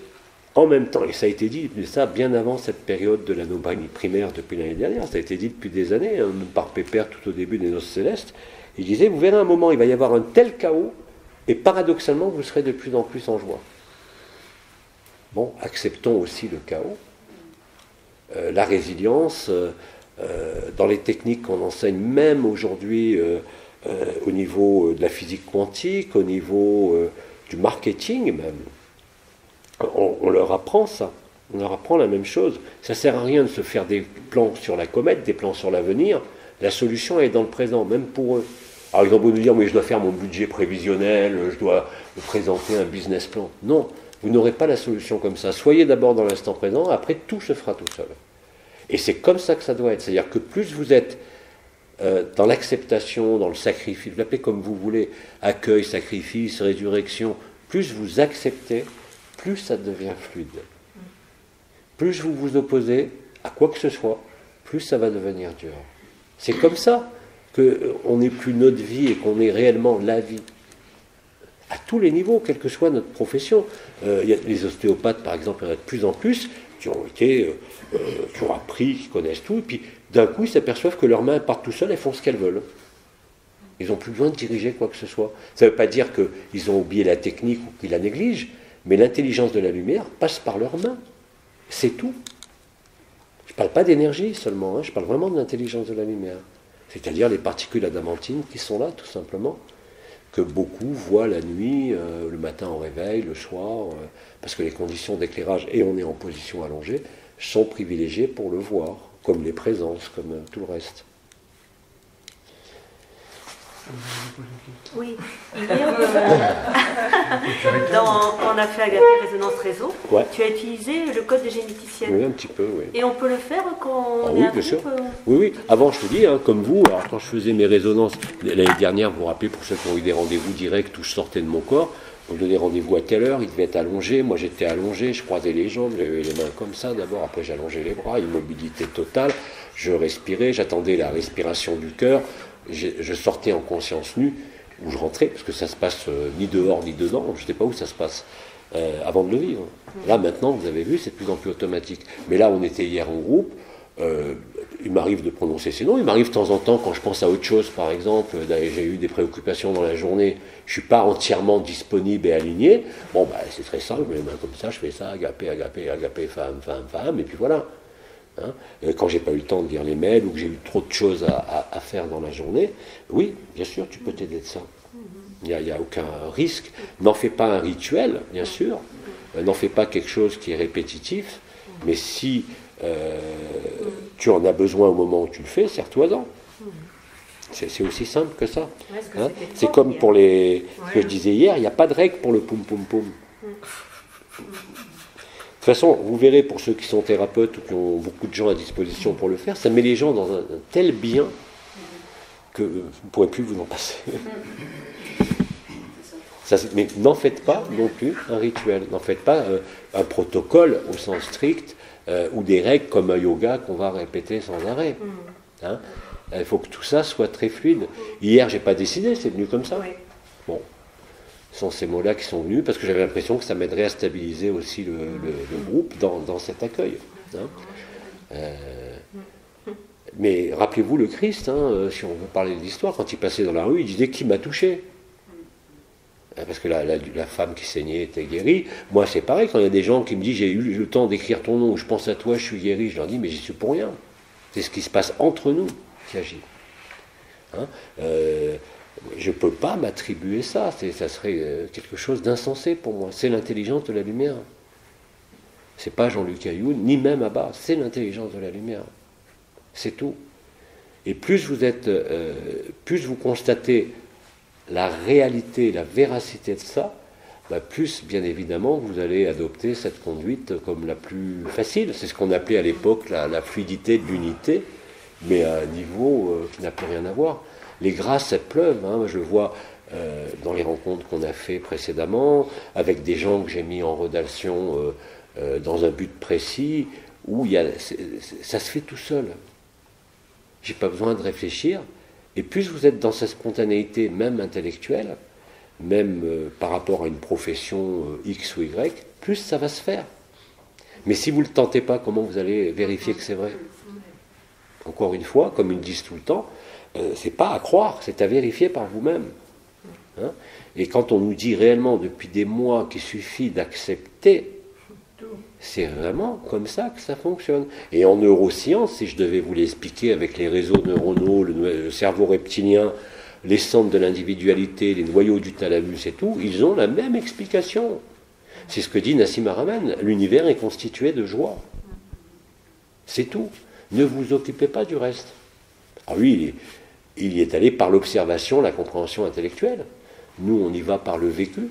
en même temps, et ça a été dit, mais ça bien avant cette période de l'anomanie primaire depuis l'année dernière, ça a été dit depuis des années, hein, même par Pépère tout au début des Noces Célestes, il disait, vous verrez un moment, il va y avoir un tel chaos, et paradoxalement, vous serez de plus en plus en joie. Bon, acceptons aussi le chaos, la résilience, dans les techniques qu'on enseigne, même aujourd'hui, au niveau de la physique quantique, au niveau du marketing même. On leur apprend ça. On leur apprend la même chose. Ça ne sert à rien de se faire des plans sur la comète, des plans sur l'avenir. La solution est dans le présent, même pour eux. Par exemple, vous nous dire, mais je dois faire mon budget prévisionnel, je dois vous présenter un business plan. Non, vous n'aurez pas la solution comme ça. Soyez d'abord dans l'instant présent, après tout se fera tout seul. Et c'est comme ça que ça doit être. C'est-à-dire que plus vous êtes dans l'acceptation, dans le sacrifice, vous l'appelez comme vous voulez, accueil, sacrifice, résurrection, plus vous acceptez, plus ça devient fluide. Plus vous vous opposez à quoi que ce soit, plus ça va devenir dur. C'est comme ça qu'on n'est plus notre vie et qu'on est réellement la vie. À tous les niveaux, quelle que soit notre profession. Il y a les ostéopathes, par exemple, il y en a de plus en plus, qui ont appris, qui connaissent tout, et puis d'un coup, ils s'aperçoivent que leurs mains partent tout seules et font ce qu'elles veulent. Ils n'ont plus besoin de diriger quoi que ce soit. Ça ne veut pas dire qu'ils ont oublié la technique ou qu'ils la négligent, mais l'intelligence de la lumière passe par leurs mains. C'est tout. Je ne parle pas d'énergie seulement, je parle vraiment de l'intelligence de la lumière. C'est-à-dire les particules adamantines qui sont là, tout simplement, que beaucoup voient la nuit, le matin au réveil, le soir, parce que les conditions d'éclairage, et on est en position allongée, sont privilégiées pour le voir, comme les présences, comme tout le reste. Oui, hier, on a fait Agapé Résonance Réseau. Ouais. Tu as utilisé le code de généticienne. Oui, un petit peu, oui. Et on peut le faire quand on est oui, un bien sûr. groupe Oui, oui. Avant, je te dis, comme vous, alors, quand je faisais mes résonances, l'année dernière, vous vous rappelez, pour ceux qui ont eu des rendez-vous directs où je sortais de mon corps, on me donnait rendez-vous à telle heure, il devait être allongé, moi j'étais allongé, je croisais les jambes, j'avais les mains comme ça d'abord, après j'allongeais les bras, immobilité totale, je respirais, j'attendais la respiration du cœur, je sortais en conscience nue, où je rentrais, parce que ça se passe ni dehors ni dedans, je ne sais pas où ça se passe, avant de le vivre. Là maintenant, vous avez vu, c'est de plus en plus automatique. Mais là, on était hier en groupe, il m'arrive de prononcer ces noms, il m'arrive de temps en temps, quand je pense à autre chose, par exemple, j'ai eu des préoccupations dans la journée, je ne suis pas entièrement disponible et aligné, bon, c'est très simple, je mets les mains comme ça, je fais ça, agapé, agapé, agapé, femme, femme, femme, et puis voilà. Quand j'ai pas eu le temps de lire les mails ou que j'ai eu trop de choses à faire dans la journée, oui, bien sûr, tu peux t'aider de ça. Il n'y a aucun risque. N'en fais pas un rituel, bien sûr. N'en fais pas quelque chose qui est répétitif. Mais si tu en as besoin au moment où tu le fais, sers-toi-en. C'est aussi simple que ça. C'est comme pour ce que je disais hier, il n'y a pas de règle pour le poum-poum-poum. De toute façon, vous verrez, pour ceux qui sont thérapeutes ou qui ont beaucoup de gens à disposition pour le faire, ça met les gens dans un tel bien que vous ne pourrez plus vous en passer. Mais n'en faites pas non plus un rituel, n'en faites pas un protocole au sens strict ou des règles comme un yoga qu'on va répéter sans arrêt. Il faut que tout ça soit très fluide. Hier, je n'ai pas décidé, c'est venu comme ça. Bon. Ce sont ces mots-là qui sont venus parce que j'avais l'impression que ça m'aiderait à stabiliser aussi le groupe dans cet accueil. Mais rappelez-vous le Christ, si on veut parler de l'histoire, quand il passait dans la rue, il disait « Qui m'a touché ?» Parce que la femme qui saignait était guérie. Moi, c'est pareil, quand il y a des gens qui me disent « J'ai eu le temps d'écrire ton nom, je pense à toi, je suis guéri », je leur dis « Mais j'y suis pour rien. C'est ce qui se passe entre nous qui agit. » Je ne peux pas m'attribuer ça, ça serait quelque chose d'insensé pour moi. C'est l'intelligence de la lumière. C'est pas Jean-Luc Ayoun, ni même Abba, c'est l'intelligence de la lumière. C'est tout. Et plus vous constatez la réalité, la véracité de ça, plus, bien évidemment, vous allez adopter cette conduite comme la plus facile. C'est ce qu'on appelait à l'époque la fluidité de l'unité, mais à un niveau qui n'a plus rien à voir. Les grâces, elles pleuvent. Je le vois dans les rencontres qu'on a fait précédemment, avec des gens que j'ai mis en relation dans un but précis, où ça se fait tout seul. J'ai pas besoin de réfléchir. Et plus vous êtes dans cette spontanéité, même intellectuelle, même par rapport à une profession X ou Y, plus ça va se faire. Mais si vous ne le tentez pas, comment vous allez vérifier que c'est vrai ? Encore une fois, comme ils disent tout le temps, c'est pas à croire, c'est à vérifier par vous-même. Et quand on nous dit réellement depuis des mois qu'il suffit d'accepter, c'est vraiment comme ça que ça fonctionne. Et en neurosciences, si je devais vous l'expliquer avec les réseaux neuronaux, le cerveau reptilien, les centres de l'individualité, les noyaux du thalamus et tout, ils ont la même explication. C'est ce que dit Nassim Haramein, l'univers est constitué de joie. C'est tout. Ne vous occupez pas du reste. Alors lui, il y est allé par l'observation, la compréhension intellectuelle. Nous, on y va par le vécu.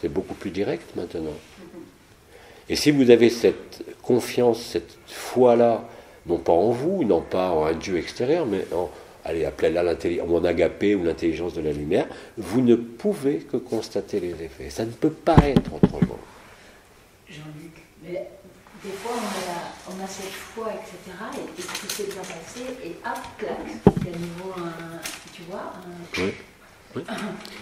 C'est beaucoup plus direct maintenant. Et si vous avez cette confiance, cette foi-là, non pas en vous, non pas en un Dieu extérieur, mais allez, appelez-la en agapé ou l'intelligence de la lumière, vous ne pouvez que constater les effets. Ça ne peut pas être autrement. Jean-Luc, mais des fois on a cette foi, etc., et ce qui s'est bien passé, et hop, clac, il y a à nouveau tu vois, oui. Oui.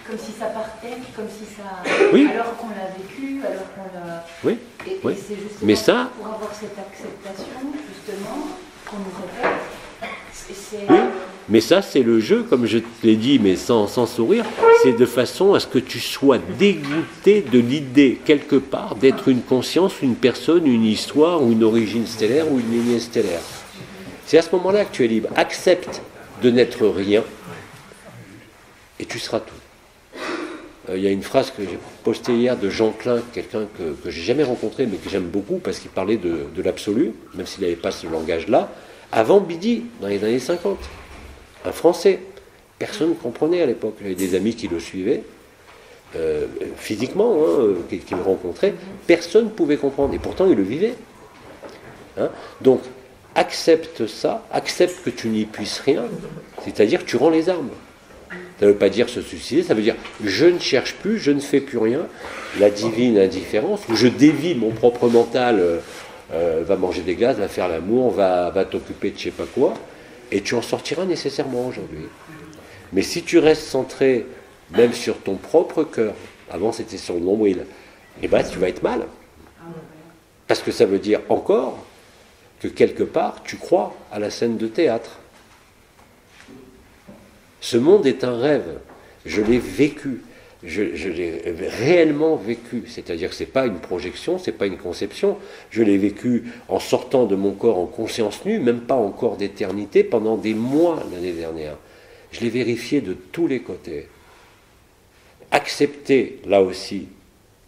Comme si ça partait, comme si ça... Oui. Alors qu'on l'a vécu, alors qu'on l'a... Oui. Et c'est justement mais ça... pour avoir cette acceptation, justement, qu'on nous répète. Oui. Mais ça, c'est le jeu, comme je te l'ai dit, mais sans sourire, c'est de façon à ce que tu sois dégoûté de l'idée, quelque part, d'être une conscience, une personne, une histoire, ou une origine stellaire, ou une lignée stellaire. C'est à ce moment-là que tu es libre. Accepte de n'être rien, et tu seras tout. Il y a une phrase que j'ai postée hier de Jean Klein, quelqu'un que j'ai jamais rencontré, mais que j'aime beaucoup, parce qu'il parlait de l'absolu, même s'il n'avait pas ce langage-là, avant Bidi, dans les années 50. Un Français. Personne ne comprenait à l'époque. J'avais des amis qui le suivaient, physiquement, qui le rencontraient. Personne ne pouvait comprendre. Et pourtant, il le vivait. Donc, accepte ça, accepte que tu n'y puisses rien, c'est-à-dire tu rends les armes. Ça ne veut pas dire se suicider, ça veut dire je ne cherche plus, je ne fais plus rien, la divine indifférence, où je dévie mon propre mental, va manger des glaces, va faire l'amour, va t'occuper de je ne sais pas quoi, et tu en sortiras nécessairement aujourd'hui. Mais si tu restes centré même sur ton propre cœur, avant c'était sur le nombril, eh ben tu vas être mal. Parce que ça veut dire encore que quelque part tu crois à la scène de théâtre. Ce monde est un rêve, je l'ai vécu, je l'ai réellement vécu, c'est-à-dire que ce n'est pas une projection, ce n'est pas une conception, je l'ai vécu en sortant de mon corps en conscience nue, même pas en corps d'éternité, pendant des mois l'année dernière. Je l'ai vérifié de tous les côtés. Acceptez, là aussi,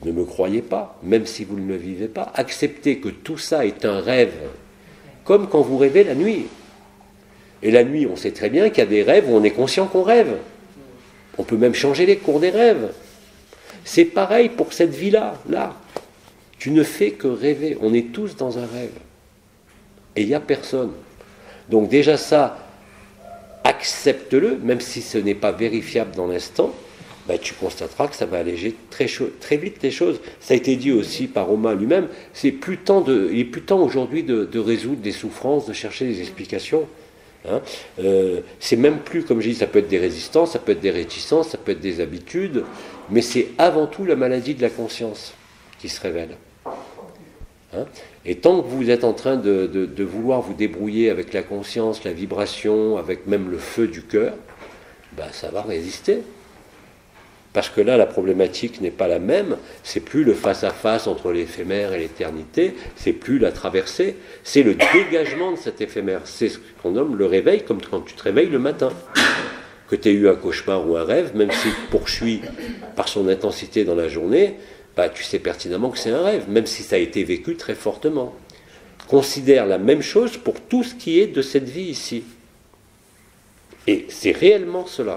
ne me croyez pas, même si vous ne le vivez pas, acceptez que tout ça est un rêve, comme quand vous rêvez la nuit. Et la nuit, on sait très bien qu'il y a des rêves où on est conscient qu'on rêve. On peut même changer les cours des rêves. C'est pareil pour cette vie-là. Là, tu ne fais que rêver. On est tous dans un rêve. Et il n'y a personne. Donc déjà ça, accepte-le, même si ce n'est pas vérifiable dans l'instant, tu constateras que ça va alléger très vite les choses. Ça a été dit aussi par Romain lui-même, il est plus temps aujourd'hui de résoudre des souffrances, de chercher des explications. C'est même plus, comme je dis, ça peut être des résistances, ça peut être des réticences, ça peut être des habitudes, mais c'est avant tout la maladie de la conscience qui se révèle. Et tant que vous êtes en train de vouloir vous débrouiller avec la conscience, la vibration, avec même le feu du cœur, ça va résister. Parce que là, la problématique n'est pas la même, c'est plus le face-à-face entre l'éphémère et l'éternité, c'est plus la traversée, c'est le dégagement de cet éphémère. C'est ce qu'on nomme le réveil, comme quand tu te réveilles le matin. Que tu aies eu un cauchemar ou un rêve, même s'il poursuit par son intensité dans la journée, tu sais pertinemment que c'est un rêve, même si ça a été vécu très fortement. Considère la même chose pour tout ce qui est de cette vie ici. Et c'est réellement cela.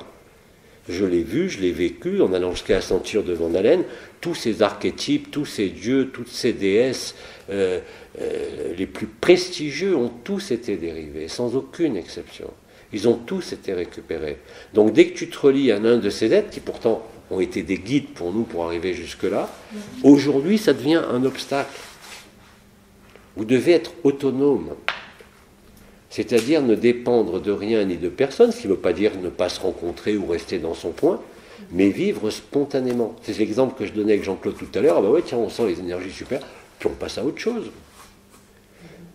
Je l'ai vu, je l'ai vécu, en allant jusqu'à la ceinture de Van Allen, tous ces archétypes, tous ces dieux, toutes ces déesses, les plus prestigieux ont tous été dérivés, sans aucune exception. Ils ont tous été récupérés. Donc dès que tu te relis à l'un de ces êtres, qui pourtant ont été des guides pour nous pour arriver jusque-là, aujourd'hui ça devient un obstacle. Vous devez être autonome. C'est-à-dire ne dépendre de rien ni de personne, ce qui ne veut pas dire ne pas se rencontrer ou rester dans son coin, mais vivre spontanément. C'est l'exemple que je donnais avec Jean-Claude tout à l'heure. On sent les énergies super, puis on passe à autre chose.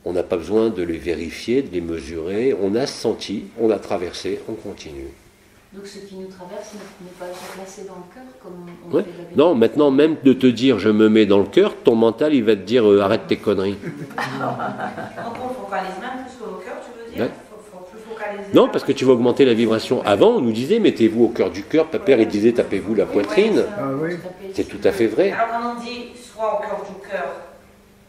On n'a pas besoin de les vérifier, de les mesurer. On a senti, on a traversé, on continue. Donc ce qui nous traverse n'est pas placé dans le cœur comme on fait d'habitude. Non, maintenant même de te dire je me mets dans le cœur, ton mental il va te dire arrête tes conneries. Donc on focalise même plus sur le cœur, tu veux dire ? Il faut plus focaliser Non, parce que tu vas augmenter la vibration. Avant, on nous disait, mettez-vous au cœur du cœur. Père, il disait, tapez-vous la poitrine. C'est tout à fait vrai. Alors quand on dit, soit au cœur du cœur,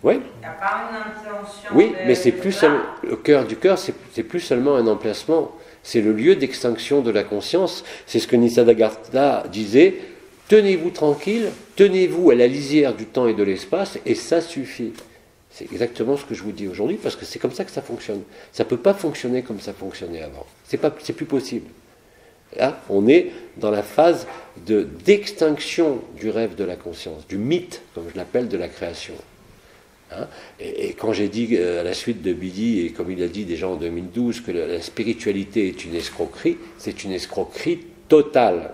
oui. il n'y a pas une intention. Oui, mais c'est plus le cœur du cœur, c'est plus seulement un emplacement. C'est le lieu d'extinction de la conscience. C'est ce que Nisargadatta disait. Tenez-vous tranquille, tenez-vous à la lisière du temps et de l'espace, et ça suffit. C'est exactement ce que je vous dis aujourd'hui, parce que c'est comme ça que ça fonctionne. Ça ne peut pas fonctionner comme ça fonctionnait avant. C'est plus possible. Là, on est dans la phase d'extinction du rêve de la conscience, du mythe, comme je l'appelle, de la création. Hein, et quand j'ai dit à la suite de Bidi, et comme il a dit déjà en 2012, que la spiritualité est une escroquerie, c'est une escroquerie totale.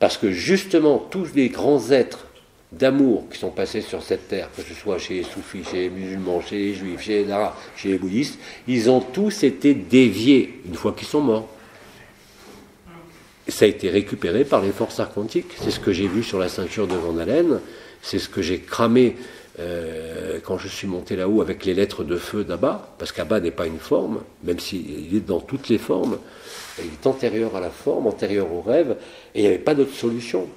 Parce que justement, tous les grands êtres d'amour qui sont passés sur cette terre, que ce soit chez les soufis, chez les musulmans, chez les juifs, chez les arabes, chez les bouddhistes, ils ont tous été déviés une fois qu'ils sont morts. Ça a été récupéré par les forces archontiques. C'est ce que j'ai vu sur la ceinture de Van Allen, c'est ce que j'ai cramé quand je suis monté là-haut avec les lettres de feu d'Abba, parce qu'Abba n'est pas une forme, même s'il est dans toutes les formes, il est antérieur à la forme, antérieur au rêve, et il n'y avait pas d'autre solution.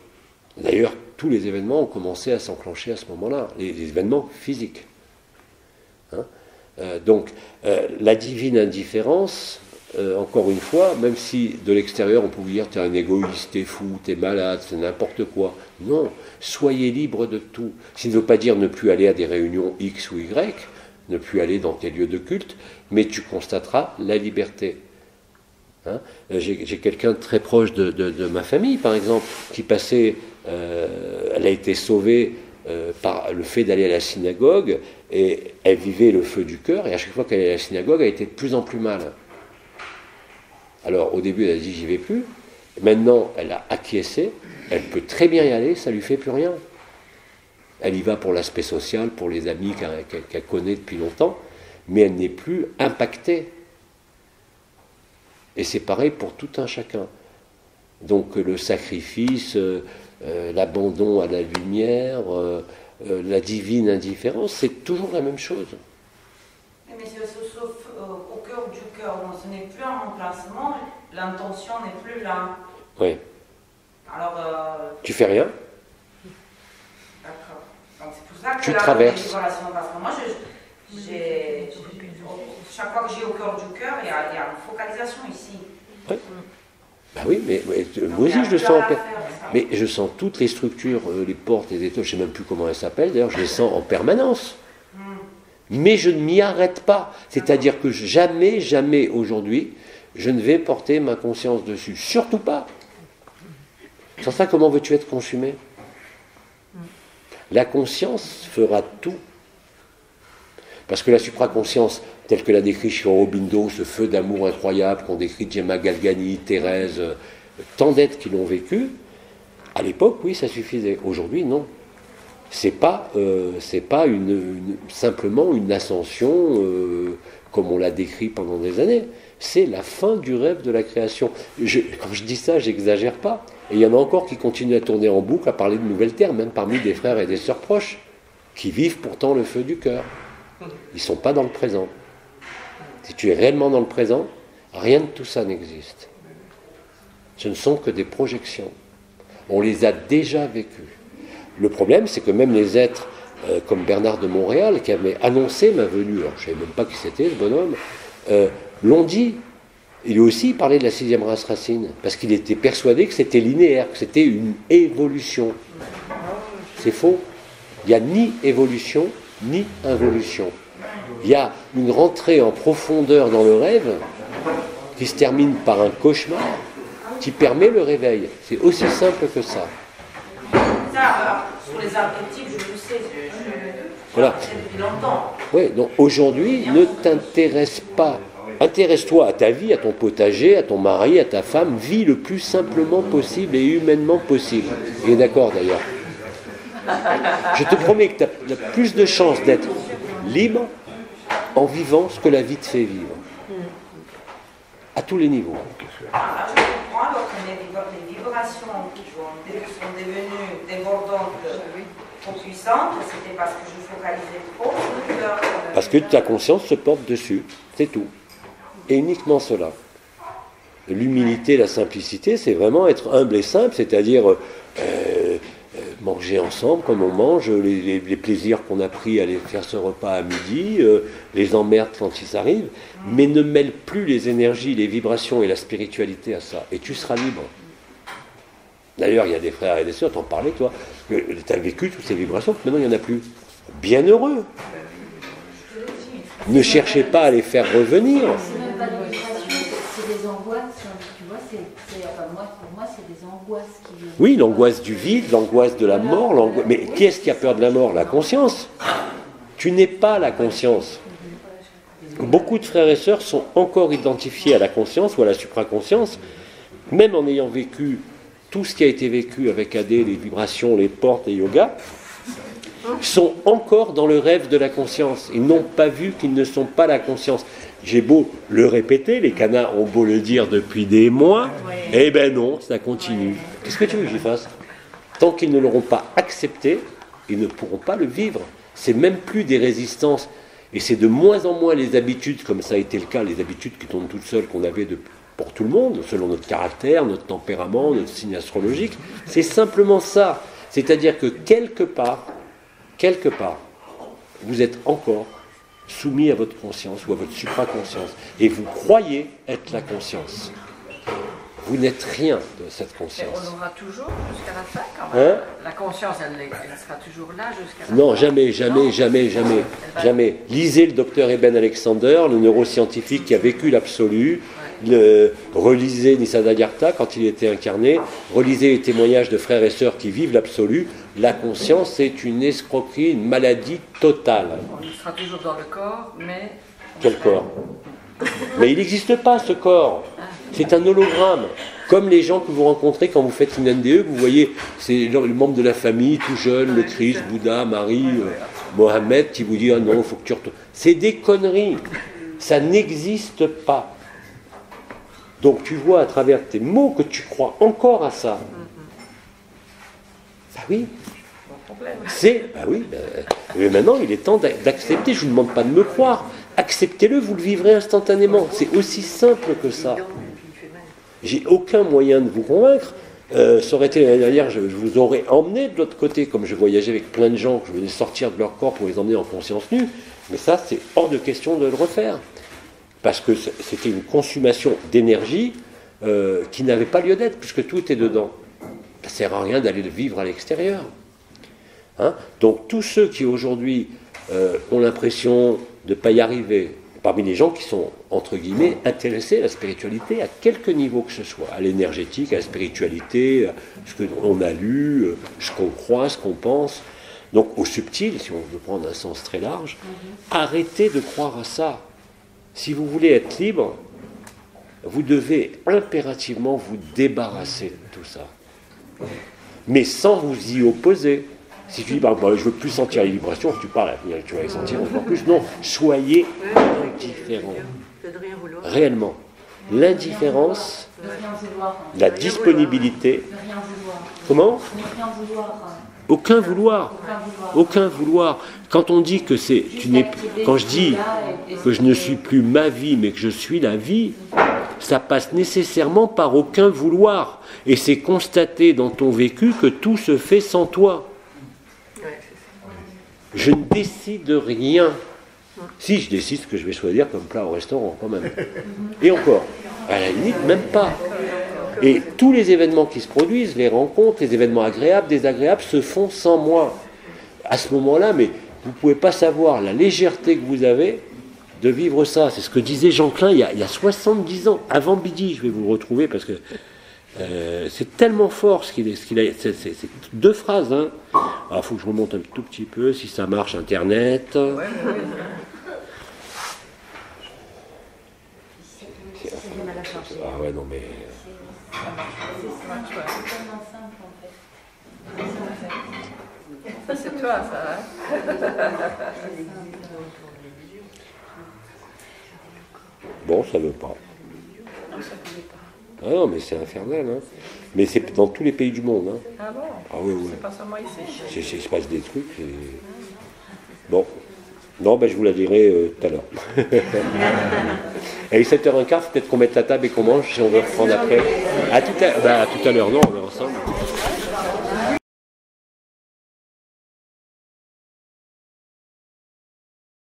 D'ailleurs, tous les événements ont commencé à s'enclencher à ce moment-là, les événements physiques. Hein, donc, la divine indifférence, encore une fois, même si de l'extérieur on pouvait dire t'es un égoïste, t'es fou, t'es malade, c'est n'importe quoi. Non, soyez libre de tout. Ce qui ne veut pas dire ne plus aller à des réunions X ou Y, ne plus aller dans tes lieux de culte, mais tu constateras la liberté. Hein, j'ai quelqu'un de très proche de ma famille, par exemple, qui passait, elle a été sauvée par le fait d'aller à la synagogue, et elle vivait le feu du cœur, et à chaque fois qu'elle allait à la synagogue, elle était de plus en plus mal. Alors au début elle a dit j'y vais plus, maintenant elle a acquiescé, elle peut très bien y aller, ça lui fait plus rien. Elle y va pour l'aspect social, pour les amis qu'elle connaît depuis longtemps, mais elle n'est plus impactée. Et c'est pareil pour tout un chacun. Donc le sacrifice, l'abandon à la lumière, la divine indifférence, c'est toujours la même chose. Mais c'est sauf au cœur du cœur, donc ce n'est plus un emplacement, l'intention n'est plus là. Oui. Alors. Tu fais rien. D'accord. Donc c'est pour ça que tu traverses. Parce que moi, chaque fois que j'ai au cœur du cœur, il y a une focalisation ici. Oui. Ben oui, mais moi aussi je le sens. Mais je sens toutes les structures, les portes, les étoiles, je ne sais même plus comment elles s'appellent, d'ailleurs je les sens en permanence. Mais je ne m'y arrête pas. C'est-à-dire que jamais, jamais aujourd'hui, je ne vais porter ma conscience dessus. Surtout pas. Sans ça, comment veux-tu être consumé ? La conscience fera tout. Parce que la supraconscience, telle que l'a décrit Sri Aurobindo, ce feu d'amour incroyable qu'ont décrit Gemma Galgani, Thérèse, tant d'êtres qui l'ont vécu, à l'époque, oui, ça suffisait. Aujourd'hui, non. C'est pas simplement une ascension comme on l'a décrit pendant des années. C'est la fin du rêve de la création. Quand je dis ça, j'exagère pas. Et il y en a encore qui continuent à tourner en boucle, à parler de nouvelles terres, même parmi des frères et des sœurs proches, qui vivent pourtant le feu du cœur. Ils ne sont pas dans le présent. Si tu es réellement dans le présent, rien de tout ça n'existe. Ce ne sont que des projections. On les a déjà vécues. Le problème, c'est que même les êtres comme Bernard de Montréal, qui avait annoncé ma venue, alors je ne savais même pas qui c'était ce bonhomme, l'ont dit. Il aussi parlait de la 6e race racine, parce qu'il était persuadé que c'était linéaire, que c'était une évolution. C'est faux. Il n'y a ni évolution, ni involution. Il y a une rentrée en profondeur dans le rêve qui se termine par un cauchemar qui permet le réveil. C'est aussi simple que ça. Ça, sur les archétypes, je le sais, voilà. Depuis longtemps. Oui, donc aujourd'hui, ne t'intéresse pas. Intéresse-toi à ta vie, à ton potager, à ton mari, à ta femme. Vis le plus simplement possible et humainement possible. Il est d'accord d'ailleurs. Je te promets que tu as plus de chances d'être libre en vivant ce que la vie te fait vivre. À tous les niveaux. Alors, je comprends alors que les vibrations qui sont devenues débordantes, trop puissantes, c'était parce que je focalisais trop sur le cœur. Parce que ta conscience se porte dessus, c'est tout. et uniquement cela. L'humilité, la simplicité, c'est vraiment être humble et simple, c'est-à-dire manger ensemble comme on mange, les plaisirs qu'on a pris à aller faire ce repas à midi, les emmerdes quand ils arrivent, mais ne mêle plus les énergies, les vibrations et la spiritualité à ça, et tu seras libre. D'ailleurs, il y a des frères et des sœurs, t'en parlais toi, tu as vécu toutes ces vibrations, maintenant il n'y en a plus. Bien heureux. Ne cherchez pas à les faire revenir. C'est même pas des vibrations, c'est des angoisses, tu vois, pour moi c'est des angoisses qui... Oui, l'angoisse du vide, l'angoisse de la mort, mais qui est-ce qui a peur de la mort? La conscience. Tu n'es pas la conscience. Beaucoup de frères et sœurs sont encore identifiés à la conscience ou à la supraconscience, même en ayant vécu tout ce qui a été vécu avec AD, les vibrations, les portes, les yogas, sont encore dans le rêve de la conscience. Ils n'ont pas vu qu'ils ne sont pas la conscience. J'ai beau le répéter, les canards ont beau le dire depuis des mois, eh ben non, ça continue. Qu'est-ce que tu veux que j'y fasse? Tant qu'ils ne l'auront pas accepté, ils ne pourront pas le vivre. C'est même plus des résistances. Et c'est de moins en moins les habitudes, comme ça a été le cas, les habitudes qui tombent toutes seules qu'on avait pour tout le monde, selon notre caractère, notre tempérament, notre signe astrologique. C'est simplement ça. C'est-à-dire que quelque part, vous êtes encore soumis à votre conscience ou à votre supraconscience. Et vous croyez être la conscience. Vous n'êtes rien de cette conscience. Et on l'aura toujours jusqu'à la fin quand même. La conscience, elle sera toujours là jusqu'à la fin. Non, jamais. Lisez le docteur Eben Alexander, le neuroscientifique qui a vécu l'absolu. Relisez Nisargadatta quand il était incarné. Relisez les témoignages de frères et sœurs qui vivent l'absolu. La conscience est une escroquerie, une maladie totale. On sera toujours dans le corps, mais... Quel corps? Mais il n'existe pas ce corps. C'est un hologramme. Comme les gens que vous rencontrez quand vous faites une NDE, vous voyez, c'est les membres de la famille, tout jeunes, le Christ, Bouddha, Marie, Mohamed, qui vous dit « Ah non, il faut que tu retournes ». C'est des conneries. Ça n'existe pas. Donc tu vois à travers tes mots que tu crois encore à ça. Ah oui. Mais maintenant il est temps d'accepter. Je ne vous demande pas de me croire. Acceptez-le, vous le vivrez instantanément. C'est aussi simple que ça. J'ai aucun moyen de vous convaincre. Ça aurait été l'année dernière, je vous aurais emmené de l'autre côté, comme je voyageais avec plein de gens, que je venais sortir de leur corps pour les emmener en conscience nue. Mais ça, c'est hors de question de le refaire. Parce que c'était une consommation d'énergie qui n'avait pas lieu d'être, puisque tout était dedans. Ça ne sert à rien d'aller le vivre à l'extérieur. Donc tous ceux qui aujourd'hui ont l'impression de ne pas y arriver, parmi les gens qui sont, entre guillemets, intéressés à la spiritualité, à quelque niveau que ce soit, à l'énergétique, à la spiritualité, à ce qu'on a lu, ce qu'on croit, ce qu'on pense, donc au subtil, si on veut prendre un sens très large, arrêtez de croire à ça. Si vous voulez être libre, vous devez impérativement vous débarrasser de tout ça. Mais sans vous y opposer. Si tu dis, je ne veux plus sentir les vibrations, tu parles, tu vas les sentir encore plus. Non, soyez indifférents. Réellement. L'indifférence, la disponibilité. Comment ? Aucun vouloir. Aucun vouloir. Quand on dit que quand je dis que je ne suis plus ma vie, mais que je suis la vie, ça passe nécessairement par aucun vouloir. Et c'est constater dans ton vécu que tout se fait sans toi. Je ne décide rien. Si, je décide ce que je vais choisir comme plat au restaurant, quand même. Et encore, à la limite, même pas. Et tous les événements qui se produisent, les rencontres, les événements agréables, désagréables, se font sans moi. À ce moment-là, mais vous ne pouvez pas savoir la légèreté que vous avez de vivre ça. C'est ce que disait Jean Klein il y a 70 ans, avant Bidi. Je vais vous le retrouver parce que c'est tellement fort ce qu'il a. C'est deux phrases. Alors, il faut que je remonte un tout petit peu, si ça marche, Internet. Ah ouais, non mais... Ça, c'est toi, ça. Bon, ça veut pas. Ah non, mais c'est infernal. Hein. Mais c'est dans tous les pays du monde. Hein. Ah bon? Ah oui, oui. C'est pas seulement ici. Il se passe des trucs. Et... Bon. Non, ben, je vous la dirai tout à l'heure. Et 7h15, peut-être qu'on mette la table et qu'on mange si on veut reprendre après. À tout à l'heure, non, on est ensemble.